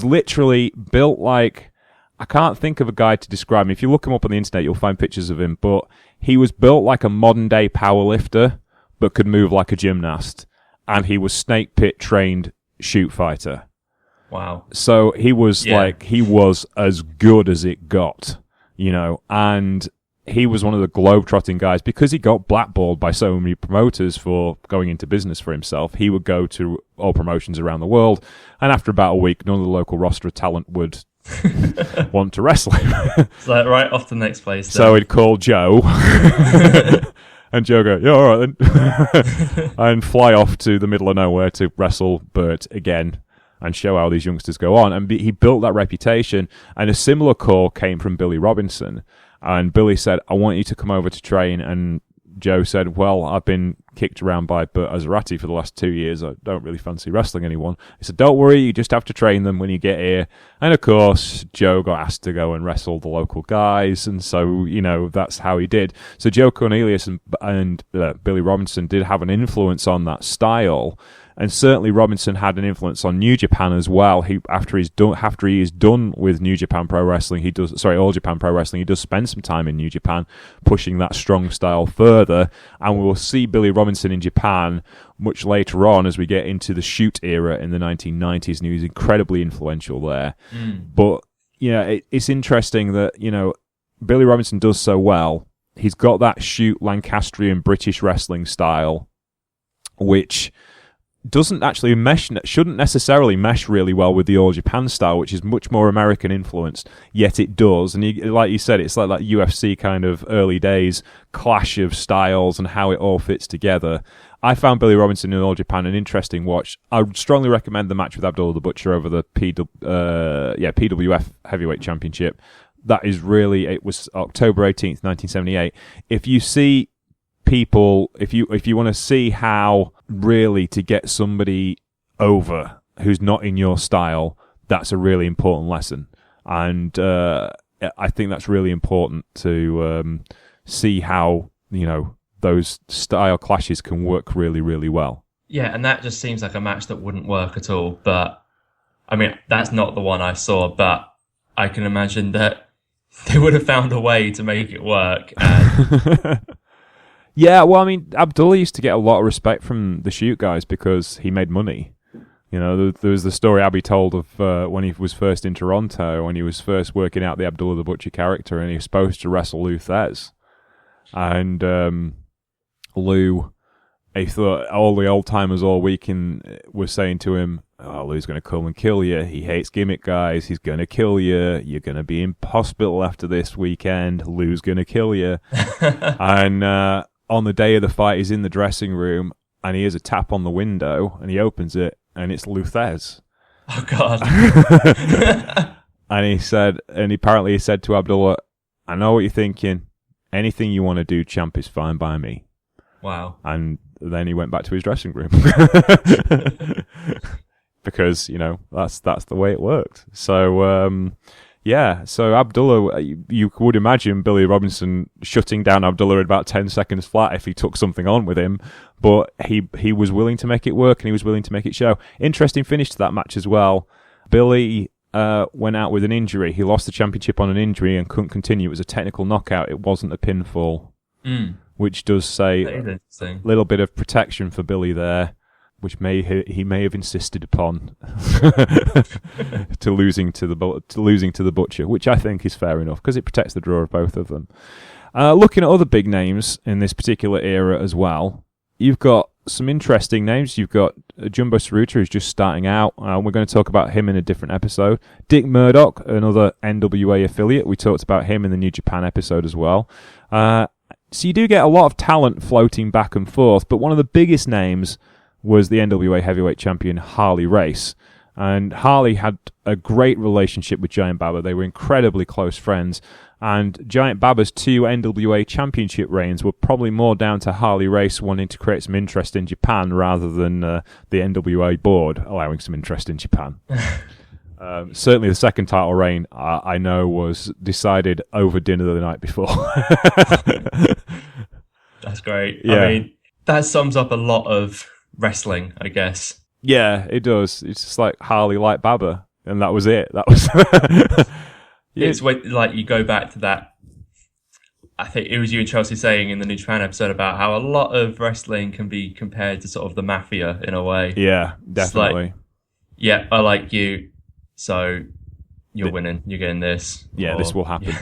literally built like, I can't think of a guy to describe him. If you look him up on the internet, you'll find pictures of him, but he was built like a modern day powerlifter, but could move like a gymnast. And he was snake pit trained shoot fighter. Wow. So he was he was as good as it got, and he was one of the globe-trotting guys because he got blackballed by so many promoters for going into business for himself. He would go to all promotions around the world, and after about a week, none of the local roster of talent would want to wrestle him. It's like right off the next place. Then. So he'd call Joe, and Joe go, yeah, all right then, and fly off to the middle of nowhere to wrestle Bert again and show how these youngsters go on. And he built that reputation, and a similar call came from Billy Robinson. And Billy said, I want you to come over to train. And Joe said, well, I've been kicked around by Bert Azarati for the last 2 years. I don't really fancy wrestling anyone. He said, don't worry, you just have to train them when you get here. And of course, Joe got asked to go and wrestle the local guys. And so, that's how he did. So Joe Cornelius and Billy Robinson did have an influence on that style. And certainly Robinson had an influence on New Japan as well. After he is done with New Japan Pro Wrestling, All Japan Pro Wrestling, he does spend some time in New Japan, pushing that strong style further. And we will see Billy Robinson in Japan much later on as we get into the shoot era in the 1990s, and he was incredibly influential there. But it's interesting that Billy Robinson does so well. He's got that shoot Lancastrian British wrestling style, which doesn't actually shouldn't necessarily mesh really well with the All Japan style, which is much more American influenced, yet it does. And like you said, it's like that UFC kind of early days clash of styles and how it all fits together. I found Billy Robinson in All Japan an interesting watch. I would strongly recommend the match with Abdullah the Butcher over the PWF Heavyweight Championship. It was October 18th, 1978. If you see people, if you want to see how really to get somebody over who's not in your style, that's a really important lesson. And I think that's really important to see how, those style clashes can work really, really well. Yeah, and that just seems like a match that wouldn't work at all. But, I mean, that's not the one I saw, but I can imagine that they would have found a way to make it work. And yeah, well, I mean, Abdullah used to get a lot of respect from the shoot guys because he made money. There was the story Abby told of when he was first in Toronto, when he was first working out the Abdullah the Butcher character, and he was supposed to wrestle Lou Thez. And Lou, he thought all the old-timers all weekend were saying to him, oh, Lou's going to come and kill you. He hates gimmick guys. He's going to kill you. You're going to be in hospital after this weekend. Lou's going to kill you. And on the day of the fight, he's in the dressing room, and he hears a tap on the window, and he opens it, and it's Lou Thez. Oh, God. And apparently he said to Abdullah, I know what you're thinking. Anything you want to do, champ, is fine by me. Wow. And then he went back to his dressing room. Because, that's the way it worked. So, so Abdullah, you would imagine Billy Robinson shutting down Abdullah in about 10 seconds flat if he took something on with him, but he was willing to make it work and he was willing to make it show. Interesting finish to that match as well. Billy went out with an injury. He lost the championship on an injury and couldn't continue. It was a technical knockout. It wasn't a pinfall, which does say a little bit of protection for Billy there, which he may have insisted upon to losing to the Butcher, which I think is fair enough because it protects the draw of both of them. Looking at other big names in this particular era as well, you've got some interesting names. You've got Jumbo Tsuruta, who's just starting out. We're going to talk about him in a different episode. Dick Murdoch, another NWA affiliate. We talked about him in the New Japan episode as well. So you do get a lot of talent floating back and forth, but one of the biggest names was the NWA heavyweight champion Harley Race. And Harley had a great relationship with Giant Baba. They were incredibly close friends. And Giant Baba's 2 NWA championship reigns were probably more down to Harley Race wanting to create some interest in Japan rather than the NWA board allowing some interest in Japan. Certainly the second title reign, I know, was decided over dinner the night before. That's great. Yeah. I mean, that sums up a lot of wrestling, I guess. Yeah, it does. It's just like Harley like Baba, and that was it. That was. It's when like you go back to that. I think it was you and Chelsea saying in the New Japan episode about how a lot of wrestling can be compared to sort of the mafia in a way. Yeah, definitely. Like, yeah, I like you, so you're winning. You're getting this. Yeah, or, this will happen.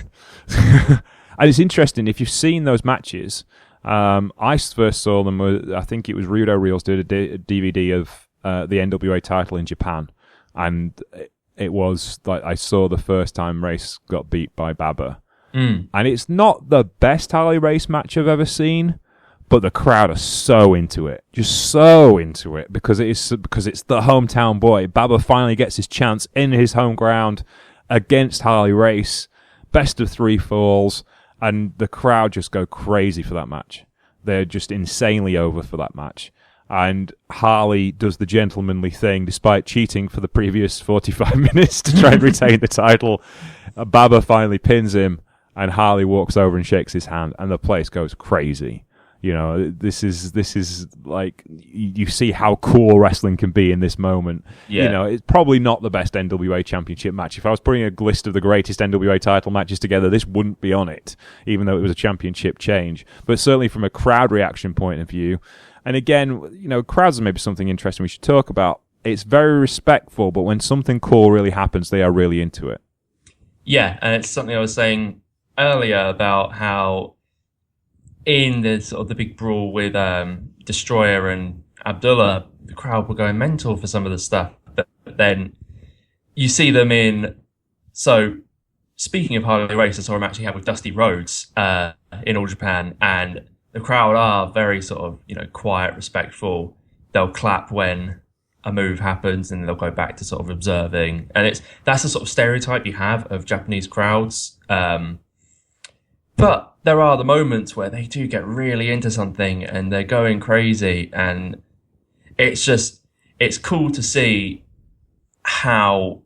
Yeah. And it's interesting, if you've seen those matches, I first saw them, I think it was Rudo Reels did a DVD of the NWA title in Japan, and it was like I saw the first time Race got beat by Baba. And it's not the best Harley Race match I've ever seen, but the crowd are so into it, just so into it, because it's the hometown boy. Baba finally gets his chance in his home ground against Harley Race, best of 3 falls, and the crowd just go crazy for that match. They're just insanely over for that match. And Harley does the gentlemanly thing, despite cheating for the previous 45 minutes to try and retain the title. Baba finally pins him, and Harley walks over and shakes his hand, and the place goes crazy. You know, this is like, you see how cool wrestling can be in this moment. Yeah. You know, it's probably not the best NWA championship match. If I was putting a list of the greatest NWA title matches together, this wouldn't be on it, even though it was a championship change. But certainly from a crowd reaction point of view, and again, you know, crowds are maybe something interesting we should talk about. It's very respectful, but when something cool really happens, they are really into it. Yeah, and it's something I was saying earlier about how in the sort of the big brawl with Destroyer and Abdullah, the crowd were going mental for some of the stuff. But then you see them in. So speaking of Harley Race, I saw him actually have with Dusty Rhodes in All Japan, and the crowd are very sort of, you know, quiet, respectful. They'll clap when a move happens, and they'll go back to sort of observing. And that's the sort of stereotype you have of Japanese crowds. But there are the moments where they do get really into something and they're going crazy, and it's cool to see how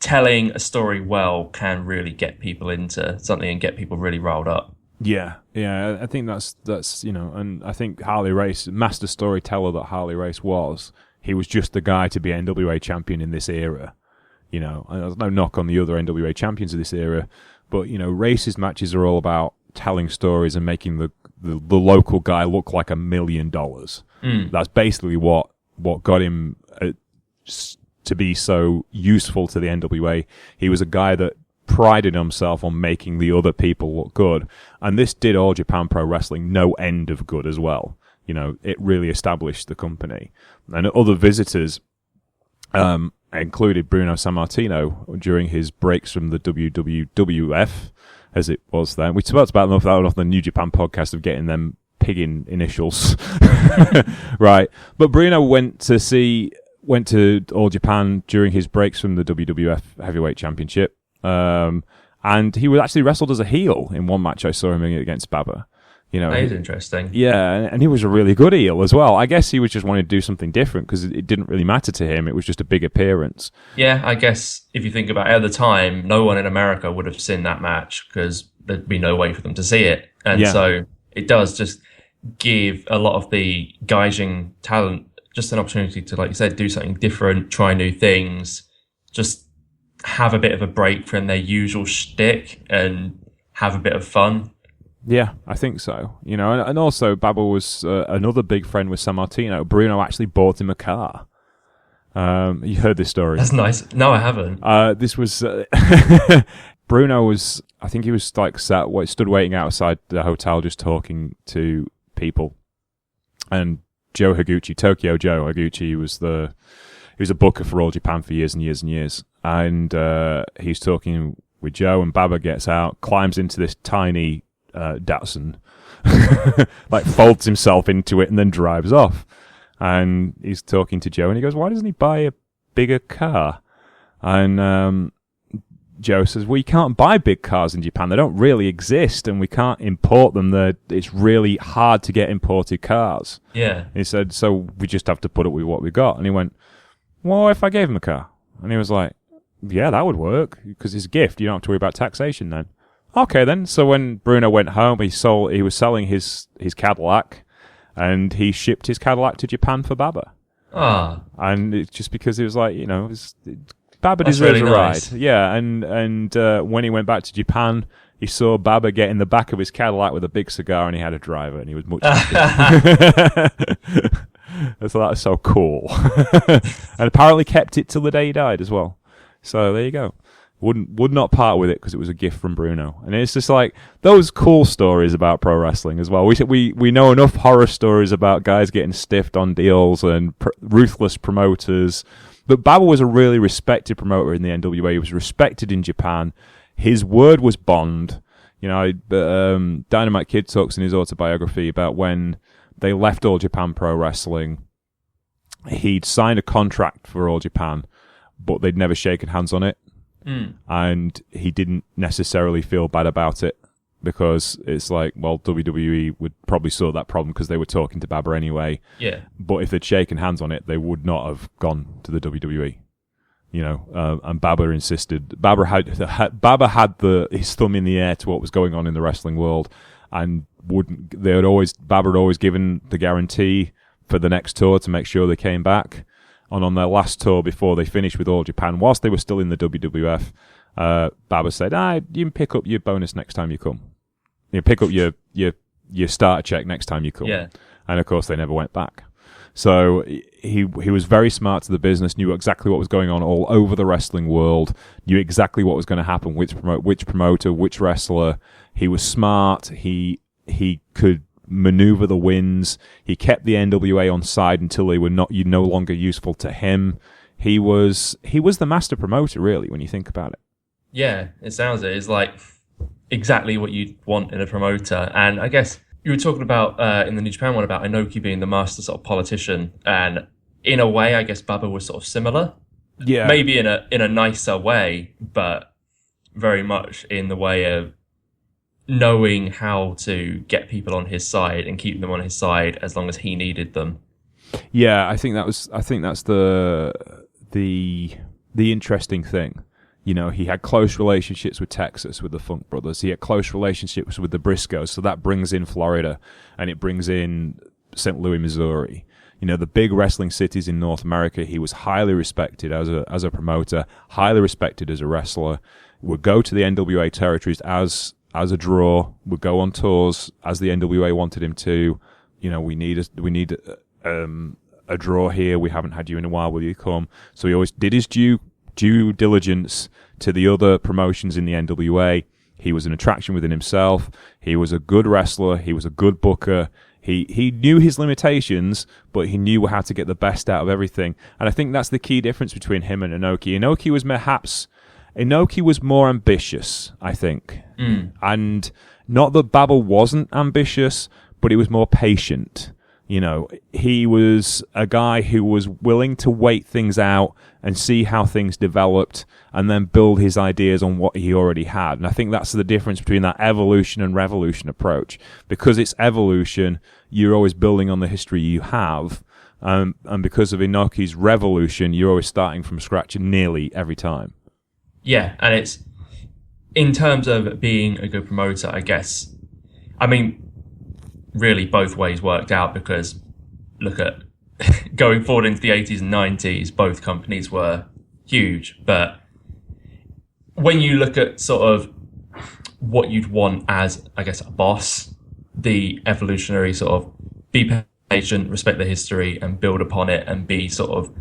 telling a story well can really get people into something and get people really riled up. Yeah, I think that's you know, and I think Harley Race, master storyteller that Harley Race was, he was just the guy to be NWA champion in this era. You know, and there's no knock on the other NWA champions of this era, but you know, Race's matches are all about telling stories and making the local guy look like $1 million. That's basically what got him to be so useful to the NWA. He was a guy that prided himself on making the other people look good, and this did All Japan Pro Wrestling no end of good as well. You know, it really established the company. And other visitors included Bruno Sammartino during his breaks from the WWF, as it was then. We talked about that on the New Japan podcast of getting them pigging initials. Right. But Bruno went to All Japan during his breaks from the WWF Heavyweight Championship. And he was actually wrestled as a heel in one match I saw him against Baba. You know, that is interesting. Yeah, and he was a really good heel as well. I guess he was just wanting to do something different because it didn't really matter to him. It was just a big appearance. Yeah, I guess if you think about it, at the time, no one in America would have seen that match because there'd be no way for them to see it. And so it does just give a lot of the Gaijin talent just an opportunity to, like you said, do something different, try new things, just have a bit of a break from their usual shtick and have a bit of fun. Yeah, I think so. You know, and also Baba was another big friend with Sammartino. Bruno actually bought him a car. You heard this story? That's nice. No, I haven't. This was Bruno was. I think he was like stood waiting outside the hotel, just talking to people. And Joe Higuchi, Tokyo Joe Higuchi, he was a booker for All Japan for years and years and years. And he's talking with Joe, and Baba gets out, climbs into this tiny Datsun, like folds himself into it and then drives off. And he's talking to Joe, and he goes, "Why doesn't he buy a bigger car?" And Joe says, "Well, you can't buy big cars in Japan. They don't really exist, and we can't import them. It's really hard to get imported cars." Yeah. He said, "So we just have to put up with what we got." And he went, "Well, if I gave him a car?" And he was like, "Yeah, that would work, because it's a gift. You don't have to worry about taxation then." Okay, then. So when Bruno went home, he was selling his Cadillac, and he shipped his Cadillac to Japan for Baba. Ah. And it's just because it was like, Baba That's deserves really a nice. ride. Yeah, and when he went back to Japan, he saw Baba get in the back of his Cadillac with a big cigar, and he had a driver, and he was much happy. So that was so cool. And apparently kept it till the day he died as well. So there you go. Would not part with it because it was a gift from Bruno. And it's just like those cool stories about pro wrestling as well. We know enough horror stories about guys getting stiffed on deals and ruthless promoters. But Baba was a really respected promoter in the NWA. He was respected in Japan. His word was bond. Dynamite Kid talks in his autobiography about when they left All Japan Pro Wrestling. He'd signed a contract for All Japan, but they'd never shaken hands on it. And he didn't necessarily feel bad about it because it's like, well, WWE would probably sort that problem because they were talking to Baba anyway. Yeah. But if they'd shaken hands on it, they would not have gone to the WWE. And Baba insisted. Baba had his thumb in the air to what was going on in the wrestling world, and Baba had always given the guarantee for the next tour to make sure they came back. And on their last tour before they finished with All Japan, whilst they were still in the WWF, Baba said, you can pick up your bonus next time you come. You pick up your starter check next time you come. Yeah. And of course they never went back. So he was very smart to the business, knew exactly what was going on all over the wrestling world, knew exactly what was going to happen, which promoter, which wrestler. He was smart. He could maneuver the winds. He kept the NWA on side until they were no longer useful to him. He was the master promoter, really, when you think about it. Yeah, it sounds it. It's like exactly what you'd want in a promoter. And I guess you were talking about in the New Japan one about Inoki being the master sort of politician, and in a way, I guess Baba was sort of similar. Yeah, maybe in a nicer way, but very much in the way of knowing how to get people on his side and keep them on his side as long as he needed them. Yeah, I think that's the interesting thing. He had close relationships with Texas, with the Funk Brothers. He had close relationships with the Briscoes, so that brings in Florida, and it brings in St. Louis, Missouri. The big wrestling cities in North America. He was highly respected as a promoter, highly respected as a wrestler. Would go to the NWA territories as a draw, would go on tours as the NWA wanted him to. We need a draw here. We haven't had you in a while. Will you come? So he always did his due diligence to the other promotions in the NWA. He was an attraction within himself. He was a good wrestler. He was a good booker. He knew his limitations, but he knew how to get the best out of everything. And I think that's the key difference between him and Inoki. Inoki was more ambitious, I think. And not that Baba wasn't ambitious, but he was more patient. He was a guy who was willing to wait things out and see how things developed and then build his ideas on what he already had. And I think that's the difference between that evolution and revolution approach. Because it's evolution, you're always building on the history you have. And because of Inoki's revolution, you're always starting from scratch nearly every time. Yeah, and it's, in terms of being a good promoter, I guess, really both ways worked out, because look at going forward into the 80s and 90s, both companies were huge. But when you look at sort of what you'd want as, I guess, a boss, the evolutionary sort of be patient, respect the history and build upon it, and be sort of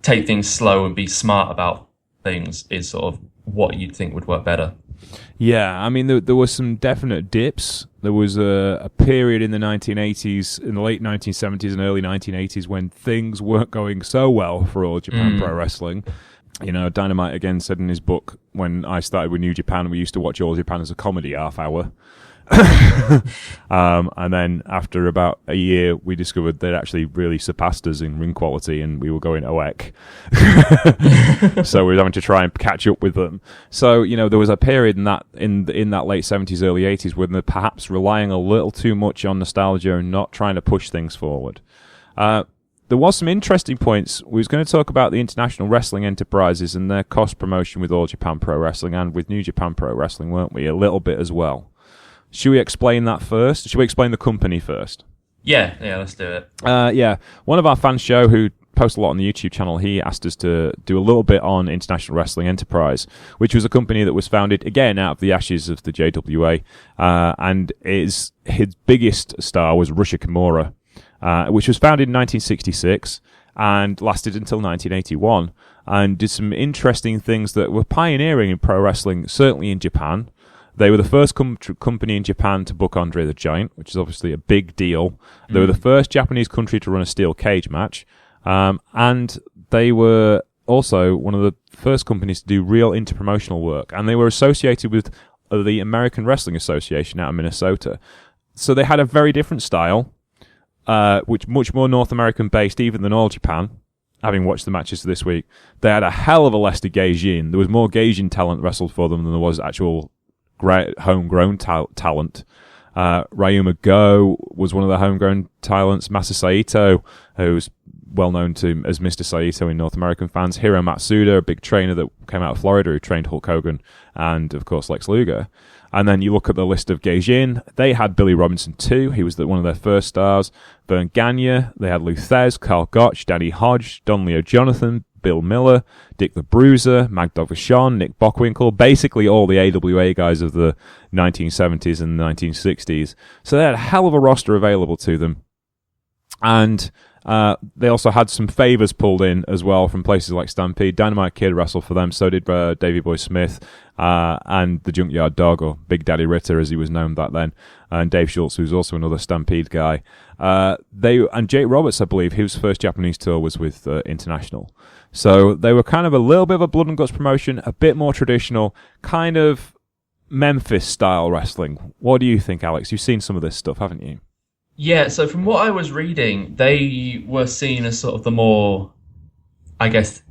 take things slow and be smart about things is sort of what you'd think would work better. Yeah, there were some definite dips. There was a period in the 1980s, in the late 1970s and early 1980s, when things weren't going so well for All Japan Pro Wrestling. Dynamite again said in his book, when I started with New Japan, we used to watch All Japan as a comedy half hour. And then after about a year, we discovered they'd actually really surpassed us in ring quality, and we were going OEC. So we were having to try and catch up with them. So, there was a period in that late 70s, early 80s when they're perhaps relying a little too much on nostalgia and not trying to push things forward. There was some interesting points. We was going to talk about the International Wrestling Enterprises and their cost promotion with All Japan Pro Wrestling and with New Japan Pro Wrestling, weren't we? A little bit as well. Should we explain that first? Should we explain the company first? Yeah, let's do it. Yeah, one of our fans, show, who posts a lot on the YouTube channel, he asked us to do a little bit on International Wrestling Enterprise, which was a company that was founded, again, out of the ashes of the JWA, and his biggest star was Rusha Kimura, which was founded in 1966 and lasted until 1981, and did some interesting things that were pioneering in pro wrestling, certainly in Japan. They were the first company in Japan to book Andre the Giant, which is obviously a big deal. They were the first Japanese country to run a steel cage match. And they were also one of the first companies to do real interpromotional work. And they were associated with the American Wrestling Association out of Minnesota. So they had a very different style, which much more North American based even than All Japan. Having watched the matches this week, they had a hell of a less to Gaijin. There was more Gaijin talent wrestled for them than there was actual homegrown talent. Ryuma Go was one of the homegrown talents. Masa Saito, who's well known as Mr. Saito in North American fans. Hiro Matsuda, a big trainer that came out of Florida who trained Hulk Hogan and, of course, Lex Luger. And then you look at the list of Gaijin. They had Billy Robinson too. He was one of their first stars. Vern Gagne. They had Lou Thez, Carl Gotch, Danny Hodge, Don Leo Jonathan, Bill Miller, Dick the Bruiser, Mad Dog Vachon, Nick Bockwinkel, basically all the AWA guys of the 1970s and 1960s. So they had a hell of a roster available to them. And they also had some favours pulled in as well from places like Stampede. Dynamite Kid wrestled for them, so did Davey Boy Smith, and the Junkyard Dog, or Big Daddy Ritter as he was known back then, and Dave Schultz, who's also another Stampede guy. And Jake Roberts, I believe, his first Japanese tour was with International. So they were kind of a little bit of a blood and guts promotion, a bit more traditional, kind of Memphis-style wrestling. What do you think, Alex? You've seen some of this stuff, haven't you? Yeah, so from what I was reading, they were seen as sort of the more, I guess,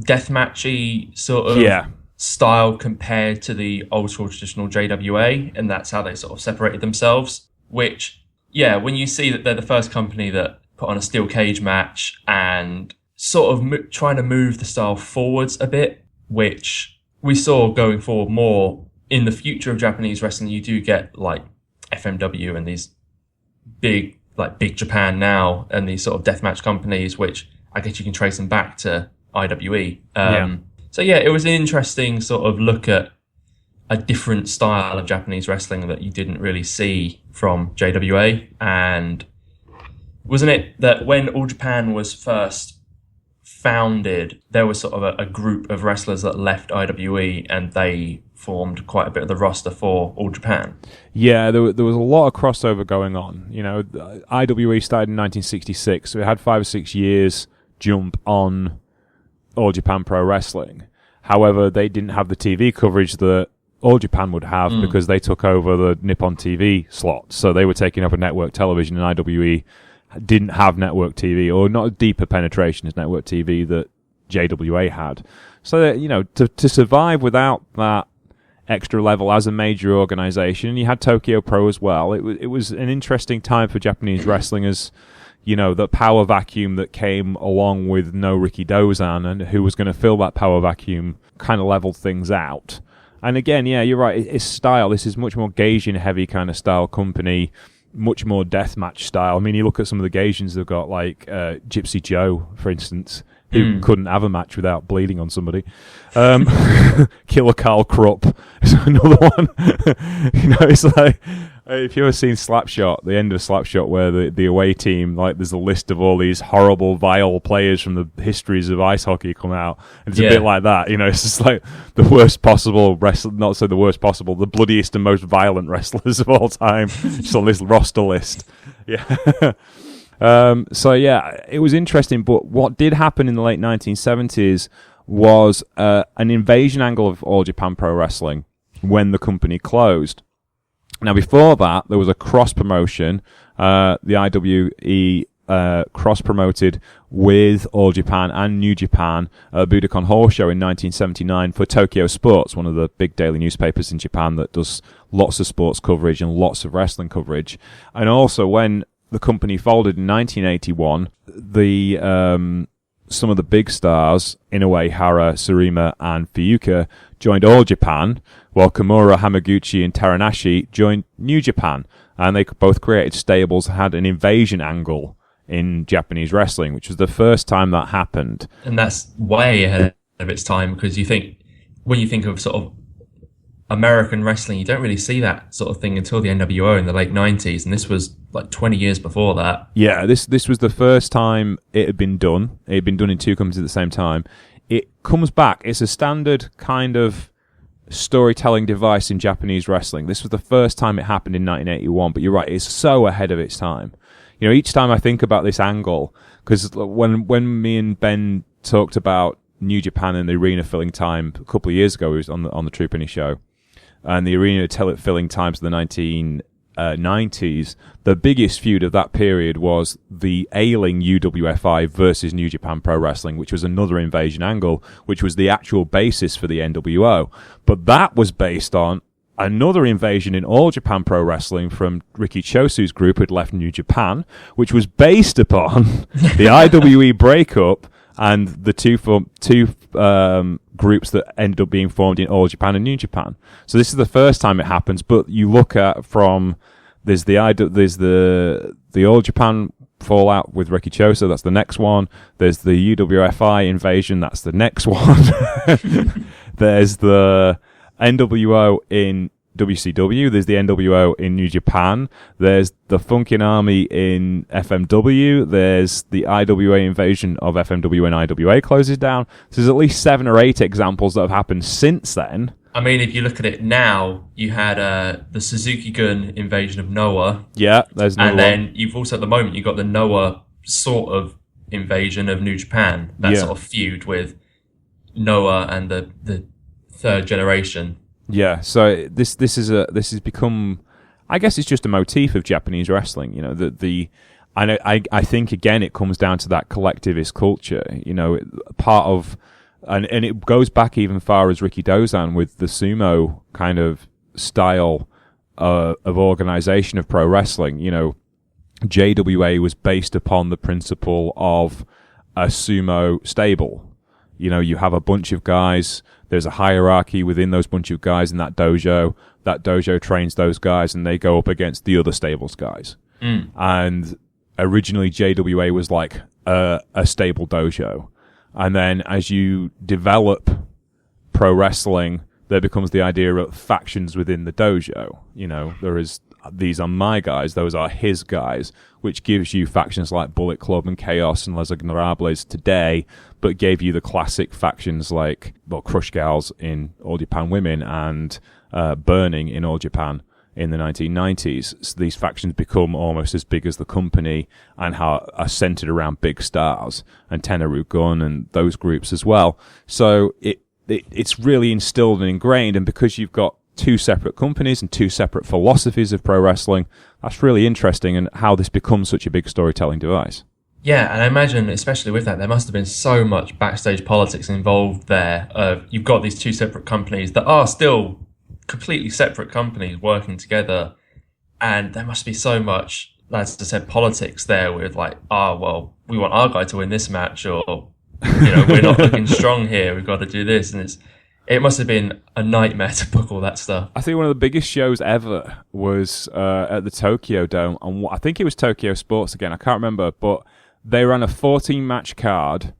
deathmatchy sort of style compared to the old school traditional JWA, and that's how they sort of separated themselves. Which, yeah, when you see that they're the first company that put on a steel cage match and sort of trying to move the style forwards a bit, which we saw going forward more in the future of Japanese wrestling. You do get like FMW and these big Japan now and these sort of deathmatch companies, which I guess you can trace them back to IWE. So yeah, it was an interesting sort of look at a different style of Japanese wrestling that you didn't really see from JWA. And wasn't it that when All Japan was first founded, there was sort of a group of wrestlers that left IWE and they formed quite a bit of the roster for All Japan? Yeah, there was a lot of crossover going on. You know, IWE started in 1966, so it had 5 or 6 years jump on All Japan Pro Wrestling. However, they didn't have the TV coverage that All Japan would have because they took over the Nippon TV slot. So they were taking over network television, and IWE didn't have network TV, or not a deeper penetration as network TV that JWA had. So that, you know, to survive without that extra level as a major organization, you had Tokyo Pro as well. It was an interesting time for Japanese wrestling, as you know, the power vacuum that came along with no Ricky Dozan, and who was going to fill that power vacuum, kind of leveled things out. And again, yeah, you're right, it's style. This is much more Gaijin heavy kind of style company, much more deathmatch style. I mean, you look at some of the Gaijins they've got, like Gypsy Joe, for instance, who couldn't have a match without bleeding on somebody. Killer Carl Krupp is another one. You know, it's like, if you've ever seen Slapshot, the end of Slapshot, where the away team, like, there's a list of all these horrible, vile players from the histories of ice hockey come out. And it's a bit like that, you know, it's just like the worst possible not so the worst possible, the bloodiest and most violent wrestlers of all time, just on this roster list. Yeah. So yeah, it was interesting, but what did happen in the late 1970s was an invasion angle of All Japan Pro Wrestling when the company closed. Now, before that, there was a cross-promotion. The IWE cross-promoted with All Japan and New Japan at Budokan Hall Show in 1979 for Tokyo Sports, one of the big daily newspapers in Japan that does lots of sports coverage and lots of wrestling coverage. And also, when the company folded in 1981, some of the big stars, Inoue, Hara, Surima, and Fuyuka, joined All Japan, while Kimura, Hamaguchi, and Taranashi joined New Japan. and they both created stables, had an invasion angle in Japanese wrestling, which was the first time that happened. And that's way ahead of its time, because when you think of sort of American wrestling, you don't really see that sort of thing until the NWO in the late 90s, and this was like 20 years before that. Yeah, this was the first time it had been done. It had been done in two companies at the same time. It comes back. It's a standard kind of storytelling device in Japanese wrestling. This was the first time it happened in 1981, but you're right, it's so ahead of its time. You know, each time I think about this angle, because when me and Ben talked about New Japan and the arena filling time a couple of years ago, it was on the True Penny show, and the arena filling times of the 1990s, the biggest feud of that period was the ailing UWFI versus New Japan Pro Wrestling, which was another invasion angle, which was the actual basis for the NWO. But that was based on another invasion in All Japan Pro Wrestling from Riki Chosu's group who had left New Japan, which was based upon the IWE breakup and the two groups that ended up being formed in All Japan and New Japan. So this is the first time it happens, but you look at there's the All Japan fallout with Riki Chosu, that's the next one. There's the UWFI invasion, that's the next one. There's the NWO in WCW, there's the NWO in New Japan, there's the Funkin' Army in FMW, there's the IWA invasion of FMW and IWA closes down. So there's at least 7 or 8 examples that have happened since then. I mean, if you look at it now, you had the Suzuki Gun invasion of Noah. Yeah, there's another one. And then you've also, at the moment, you've got the Noah sort of invasion of New Japan. That sort of feud with Noah and the third generation. Yeah, so this has become, I guess it's just a motif of Japanese wrestling. You know, I think again it comes down to that collectivist culture. You know, part of, and it goes back even far as Riki Dozan with the sumo kind of style of organization of pro wrestling. You know, JWA was based upon the principle of a sumo stable. You know, you have a bunch of guys, there's a hierarchy within those bunch of guys in that dojo. That dojo trains those guys and they go up against the other stables guys. And originally JWA was like a stable dojo. And then as you develop pro wrestling, there becomes the idea of factions within the dojo. You know, there is, these are my guys, those are his guys, which gives you factions like Bullet Club and Chaos and Les Ignorables today, but gave you the classic factions like, well, Crush Gals in All Japan Women and Burning in All Japan in the 1990s. So these factions become almost as big as the company and are centered around big stars and Tenaru Gun and those groups as well. So it's really instilled and ingrained, and because you've got 2 separate companies and 2 separate philosophies of pro wrestling, that's really interesting, and how this becomes such a big storytelling device. Yeah, and I imagine, especially with that, there must have been so much backstage politics involved there. You've got these 2 separate companies that are still completely separate companies working together, and there must be so much, as I said, politics there with like, well, we want our guy to win this match, or, you know, we're not looking strong here, we've got to do this, and it must have been a nightmare to book all that stuff. I think one of the biggest shows ever was at the Tokyo Dome, and I think it was Tokyo Sports again, I can't remember, but they ran a 14-match card,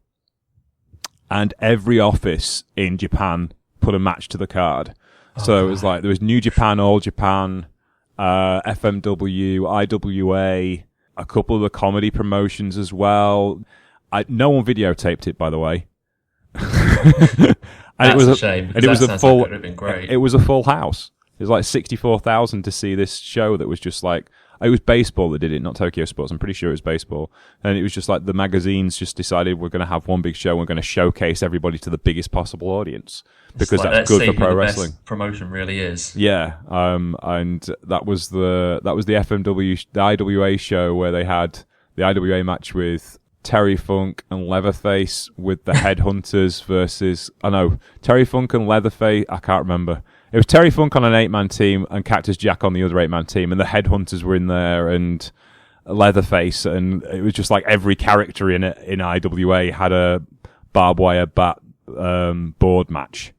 and every office in Japan put a match to the card. So it was like, there was New Japan, All Japan, FMW, IWA, a couple of the comedy promotions as well. No one videotaped it, by the way. And That's a shame. And it was a full. Like it would have been great. It was a full house. It was like 64,000 to see this show that was just like, it was baseball that did it, not Tokyo Sports. I'm pretty sure it was baseball. And it was just like the magazines just decided we're going to have one big show. We're going to showcase everybody to the biggest possible audience because like, that's good for pro wrestling. Best promotion really is. Yeah. And that was the FMW, the IWA show where they had the IWA match with Terry Funk and Leatherface with the Headhunters versus, Terry Funk and Leatherface, I can't remember. It was Terry Funk on an 8-man team and Cactus Jack on the other 8-man team, and the Headhunters were in there and Leatherface, and it was just like every character in IWA had a barbed wire bat board match.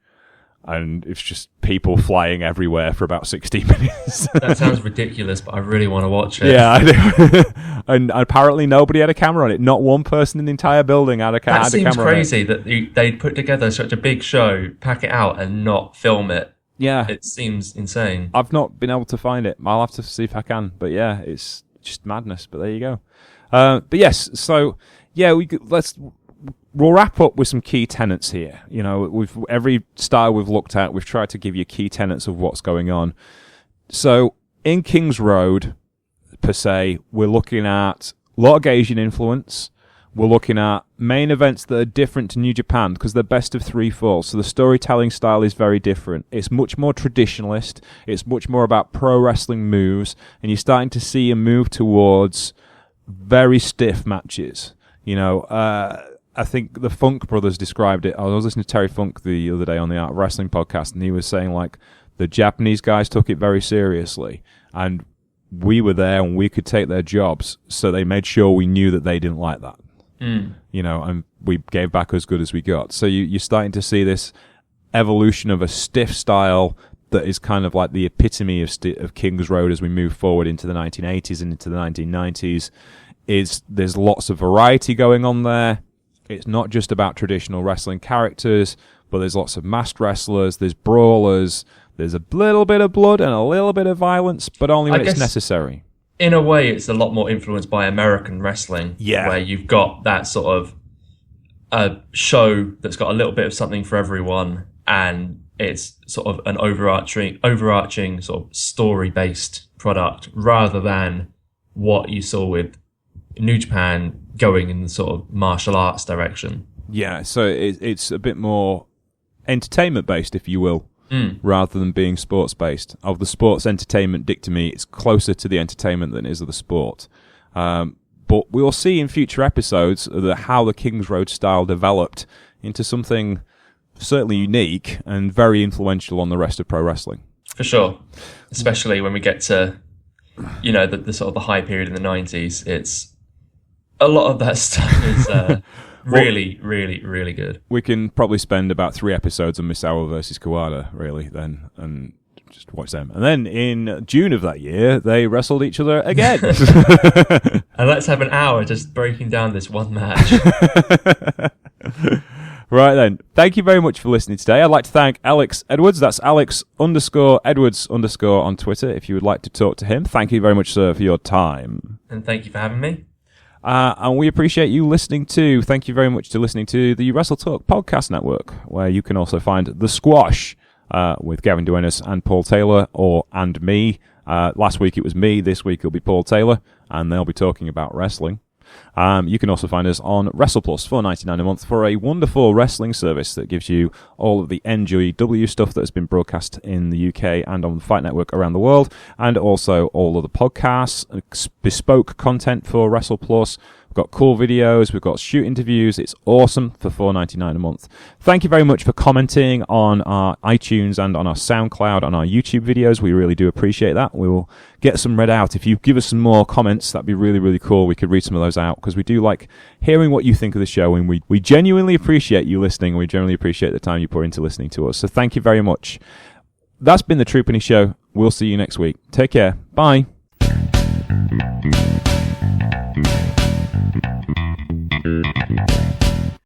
and it's just people flying everywhere for about 60 minutes. That sounds ridiculous, but I really want to watch it. Yeah, I do. And apparently nobody had a camera on it. Not one person in the entire building had a camera. That seems crazy that they'd put together such a big show, pack it out, and not film it. Yeah. It seems insane. I've not been able to find it. I'll have to see if I can. But yeah, it's just madness. But there you go. But yes, so yeah, we'll wrap up with some key tenets here. You know, every style we've looked at, we've tried to give you key tenets of what's going on. So in King's Road, per se, we're looking at a lot of Asian influence. We're looking at main events that are different to New Japan because they're best of 3 falls. So the storytelling style is very different. It's much more traditionalist. It's much more about pro wrestling moves. And you're starting to see a move towards very stiff matches. You know, I think the Funk brothers described it. I was listening to Terry Funk the other day on the Art of Wrestling podcast, and he was saying, like, the Japanese guys took it very seriously. And we were there and we could take their jobs. So they made sure we knew that they didn't like that. You know, and we gave back as good as we got. So you're starting to see this evolution of a stiff style that is kind of like the epitome of King's Road as we move forward into the 1980s and into the 1990s. There's lots of variety going on there. It's not just about traditional wrestling characters, but there's lots of masked wrestlers, there's brawlers, there's a little bit of blood and a little bit of violence, but only when it's necessary. In a way, it's a lot more influenced by American wrestling, where you've got that sort of a show that's got a little bit of something for everyone, and it's sort of an overarching sort of story-based product, rather than what you saw with New Japan going in the sort of martial arts direction. Yeah, so it's a bit more entertainment-based, if you will. Rather than being sports-based. Of the sports entertainment dichotomy, it's closer to the entertainment than it is of the sport. But we'll see in future episodes how the King's Road style developed into something certainly unique and very influential on the rest of pro wrestling. For sure. Especially when we get to, you know, the sort of the high period in the 90s. It's a lot of that stuff is... Really, really, really good. We can probably spend about 3 episodes on Misawa versus Kawada, really, then, and just watch them. And then in June of that year, they wrestled each other again. And let's have an hour just breaking down this one match. Right then. Thank you very much for listening today. I'd like to thank Alex Edwards. That's Alex_Edwards_ on Twitter if you would like to talk to him. Thank you very much, sir, for your time. And thank you for having me. And we appreciate you listening to. Thank you very much to listening to the Wrestle Talk Podcast Network, where you can also find The Squash with Gavin Duenas and Paul Taylor, and me. Last week it was me. This week it'll be Paul Taylor, and they'll be talking about wrestling. You can also find us on WrestlePlus, $4.99 a month, for a wonderful wrestling service that gives you all of the NJW stuff that has been broadcast in the UK and on the Fight Network around the world, and also all of the podcasts, bespoke content for WrestlePlus. We've got cool videos, we've got shoot interviews. It's awesome for $4.99 a month. Thank you very much for commenting on our iTunes and on our SoundCloud, on our YouTube videos. We really do appreciate that. We will get some read out. If you give us some more comments, that'd be really, really cool. We could read some of those out, because we do like hearing what you think of the show, and we genuinely appreciate you listening, and we generally appreciate the time you put into listening to us. So thank you very much. That's been the True Penny Show. We'll see you next week. Take care. Bye.